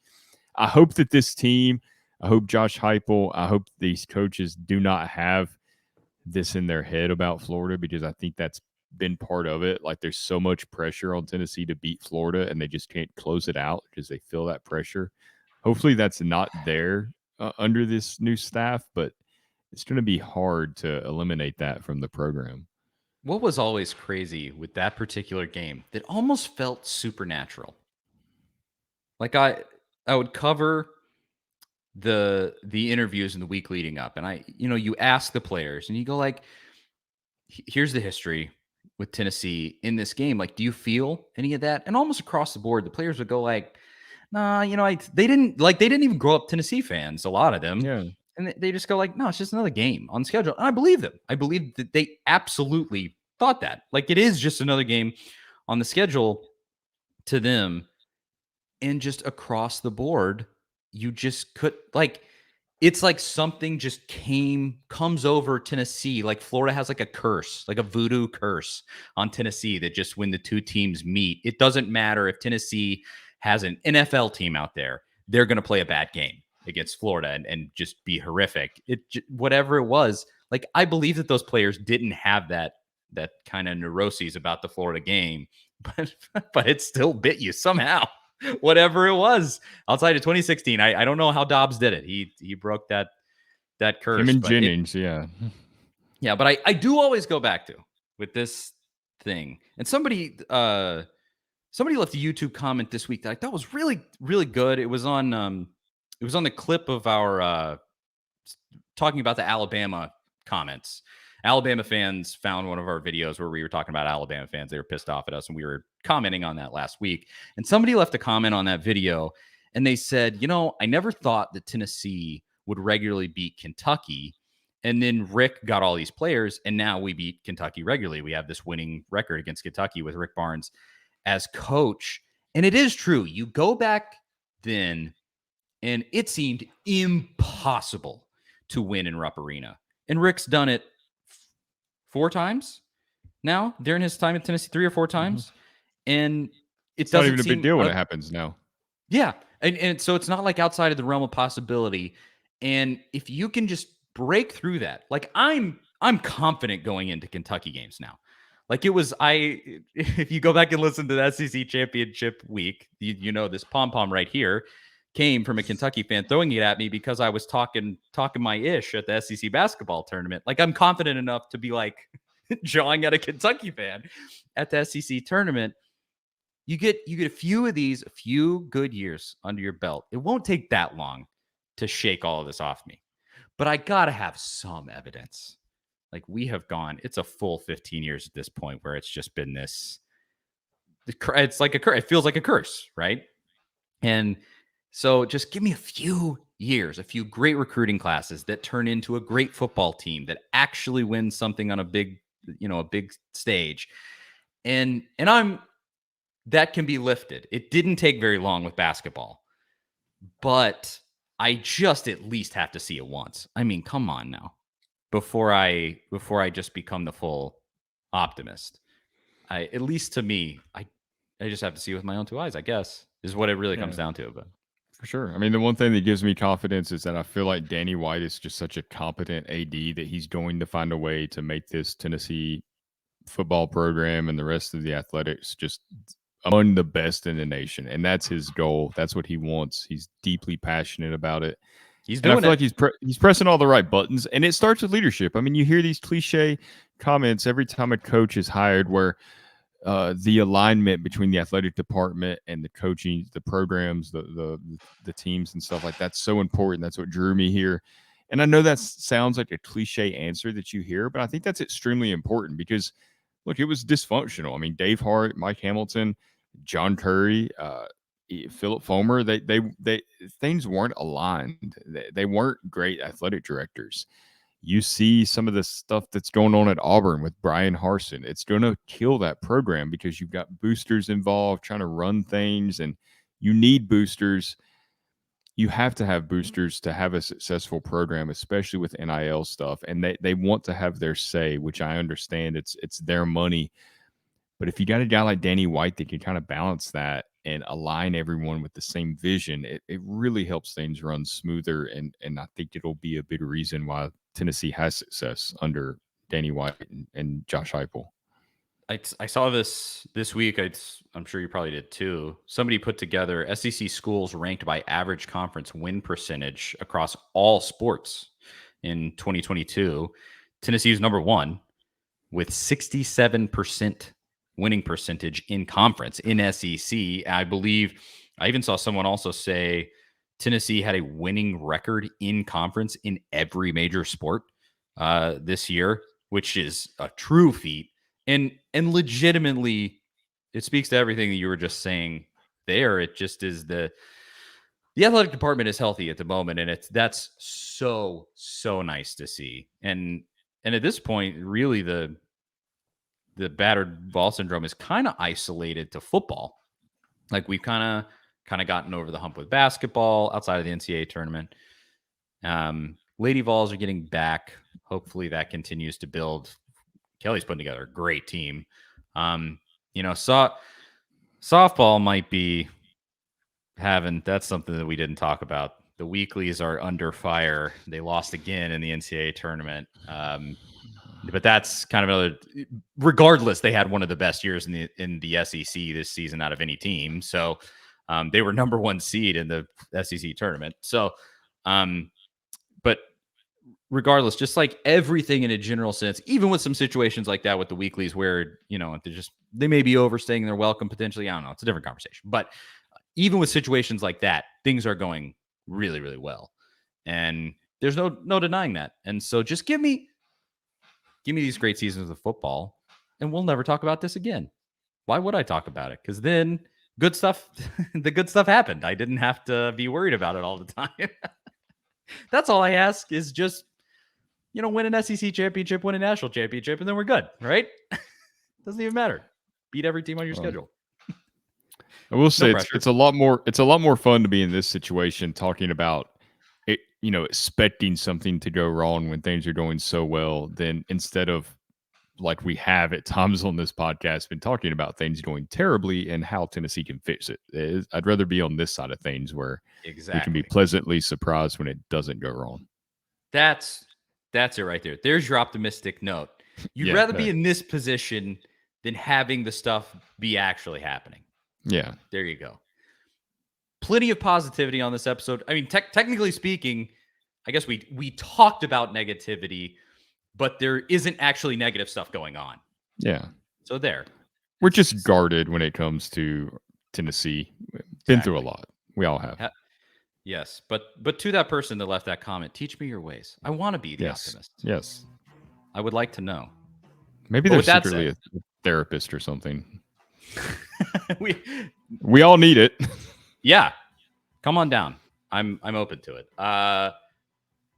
I hope that this team, I hope Josh Heupel, I hope these coaches do not have this in their head about Florida, because I think that's been part of it. Like, there's so much pressure on Tennessee to beat Florida, and they just can't close it out because they feel that pressure. Hopefully that's not there under this new staff, but it's going to be hard to eliminate that from the program. What was always crazy with that particular game that almost felt supernatural? Like, I would cover the interviews in the week leading up, and you ask the players and you go like, here's the history with Tennessee in this game. Like, do you feel any of that? And almost across the board, the players would go like, nah, they didn't even grow up Tennessee fans, a lot of them. Yeah. And they just go like, no, it's just another game on schedule. And I believe them. I believe that they absolutely thought that. Like, it is just another game on the schedule to them. And just across the board, you just could, like, it's like something just comes over Tennessee. Like, Florida has like a curse, like a voodoo curse on Tennessee, that just when the two teams meet, it doesn't matter if Tennessee has an NFL team out there, they're going to play a bad game against Florida and just be horrific. Whatever it was, like, I believe that those players didn't have that kind of neuroses about the Florida game, but it still bit you somehow. Whatever it was outside of 2016, I don't know how Dobbs did it. He broke that curse. Him and Jennings, yeah. But I do always go back to with this thing, and somebody somebody left a YouTube comment this week that I thought was really, really good. It was on the clip of our talking about the Alabama comments. Alabama fans found one of our videos where we were talking about Alabama fans. They were pissed off at us, and we were commenting on that last week. And somebody left a comment on that video, and they said, I never thought that Tennessee would regularly beat Kentucky. And then Rick got all these players, and now we beat Kentucky regularly. We have this winning record against Kentucky with Rick Barnes as coach. And it is true. You go back then, and it seemed impossible to win in Rupp Arena. And Rick's done it 4 times now during his time in Tennessee, 3 or 4 times. And it's not even a big deal when it happens now. Yeah. And so it's not like outside of the realm of possibility. And if you can just break through that, like I'm confident going into Kentucky games now. Like it was, if you go back and listen to the SEC championship week, you know, this pom-pom right here came from a Kentucky fan throwing it at me because I was talking my ish at the SEC basketball tournament. Like I'm confident enough to be like jawing at a Kentucky fan at the SEC tournament. You get a few of these, a few good years under your belt. It won't take that long to shake all of this off me, but I gotta have some evidence. Like we have gone, it's a full 15 years at this point where it's just been this. It's like a curse. It feels like a curse, right? And so just give me a few years, a few great recruiting classes that turn into a great football team that actually wins something on a big stage. And that can be lifted. It didn't take very long with basketball, but I just at least have to see it once. I mean, come on now. Before I just become the full optimist. At least to me, I just have to see it with my own 2 eyes, I guess, is what it really comes down to. But for sure. I mean, the one thing that gives me confidence is that I feel like Danny White is just such a competent AD that he's going to find a way to make this Tennessee football program and the rest of the athletics just among the best in the nation. And that's his goal. That's what he wants. He's deeply passionate about it. I feel like he's pressing all the right buttons, and it starts with leadership. I mean, you hear these cliche comments every time a coach is hired where the alignment between the athletic department and the coaching, the programs, the teams and stuff like that's so important. That's what drew me here. And I know that sounds like a cliche answer that you hear, but I think that's extremely important because, look, it was dysfunctional. I mean, Dave Hart, Mike Hamilton, John Curry, Philip Fulmer, they things weren't aligned. They weren't great athletic directors. You see some of the stuff that's going on at Auburn with Brian Harsin. It's going to kill that program because you've got boosters involved trying to run things, and you need boosters. You have to have boosters to have a successful program, especially with NIL stuff. And they want to have their say, which I understand. It's their money. But if you got a guy like Danny White that can kind of balance that and align everyone with the same vision, it really helps things run smoother. And I think it'll be a big reason why Tennessee has success under Danny White and Josh Heupel. I saw this week. I'm sure you probably did too. Somebody put together SEC schools ranked by average conference win percentage across all sports in 2022. Tennessee is number 1 with 67% winning percentage in conference in SEC. I believe I even saw someone also say Tennessee had a winning record in conference in every major sport this year, which is a true feat. And legitimately, it speaks to everything that you were just saying there. It just is the athletic department is healthy at the moment, and that's so nice to see. And at this point, really the battered ball syndrome is kind of isolated to football. Like we've kind of gotten over the hump with basketball outside of the NCAA tournament. Lady Vols are getting back. Hopefully that continues to build. Kelly's putting together a great team. Softball might be that's something that we didn't talk about. The weeklies are under fire. They lost again in the NCAA tournament. But that's kind of another. Regardless, they had one of the best years in the SEC this season out of any team. So they were number 1 seed in the SEC tournament. So, but regardless, just like everything in a general sense, even with some situations like that with the weeklies where, they may be overstaying their welcome potentially. I don't know. It's a different conversation. But even with situations like that, things are going really, really well. And there's no denying that. And so just give me these great seasons of football, and we'll never talk about this again. Why would I talk about it? Because then the good stuff happened. I didn't have to be worried about it all the time. That's all I ask is just, win an SEC championship, win a national championship, and then we're good, right? Doesn't even matter. Beat every team on your schedule. I will say it's a lot more fun to be in this situation talking about it, expecting something to go wrong when things are going so well than instead of like we have at times on this podcast been talking about things going terribly and how Tennessee can fix it. I'd rather be on this side of things where we can be pleasantly surprised when it doesn't go wrong. That's it right there. There's your optimistic note. You'd rather be in this position than having the stuff be actually happening. Yeah. There you go. Plenty of positivity on this episode. I mean, technically speaking, I guess we talked about negativity, but there isn't actually negative stuff going on. Yeah. So there. We're just guarded when it comes to Tennessee. Been through a lot. We all have. Yes. But to that person that left that comment, teach me your ways. I want to be the optimist. Yes. I would like to know. Maybe they're secretly a therapist or something. we all need it. Yeah. Come on down. I'm open to it.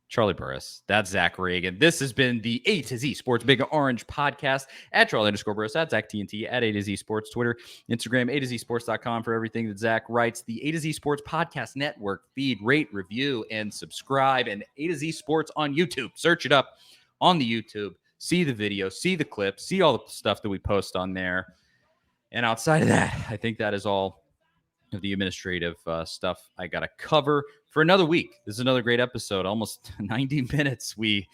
Charlie Burris. That's Zach Ragan. This has been the A to Z Sports Big Orange podcast at Charlie_Burris, at Zach TNT, at A to Z Sports, Twitter, Instagram, A to Z Sports.com for everything that Zach writes. The A to Z Sports Podcast Network feed, rate, review, and subscribe. And A to Z Sports on YouTube. Search it up on the YouTube. See the video, see the clips, see all the stuff that we post on there. And outside of that, I think that is all of the administrative stuff I got to cover for another week. This is another great episode, almost 90 minutes. We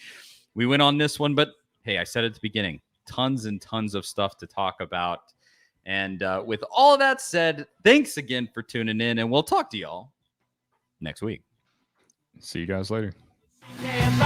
went on this one, but hey, I said at the beginning, tons and tons of stuff to talk about. And with all of that said, thanks again for tuning in, and we'll talk to y'all next week. See you guys later. Yeah,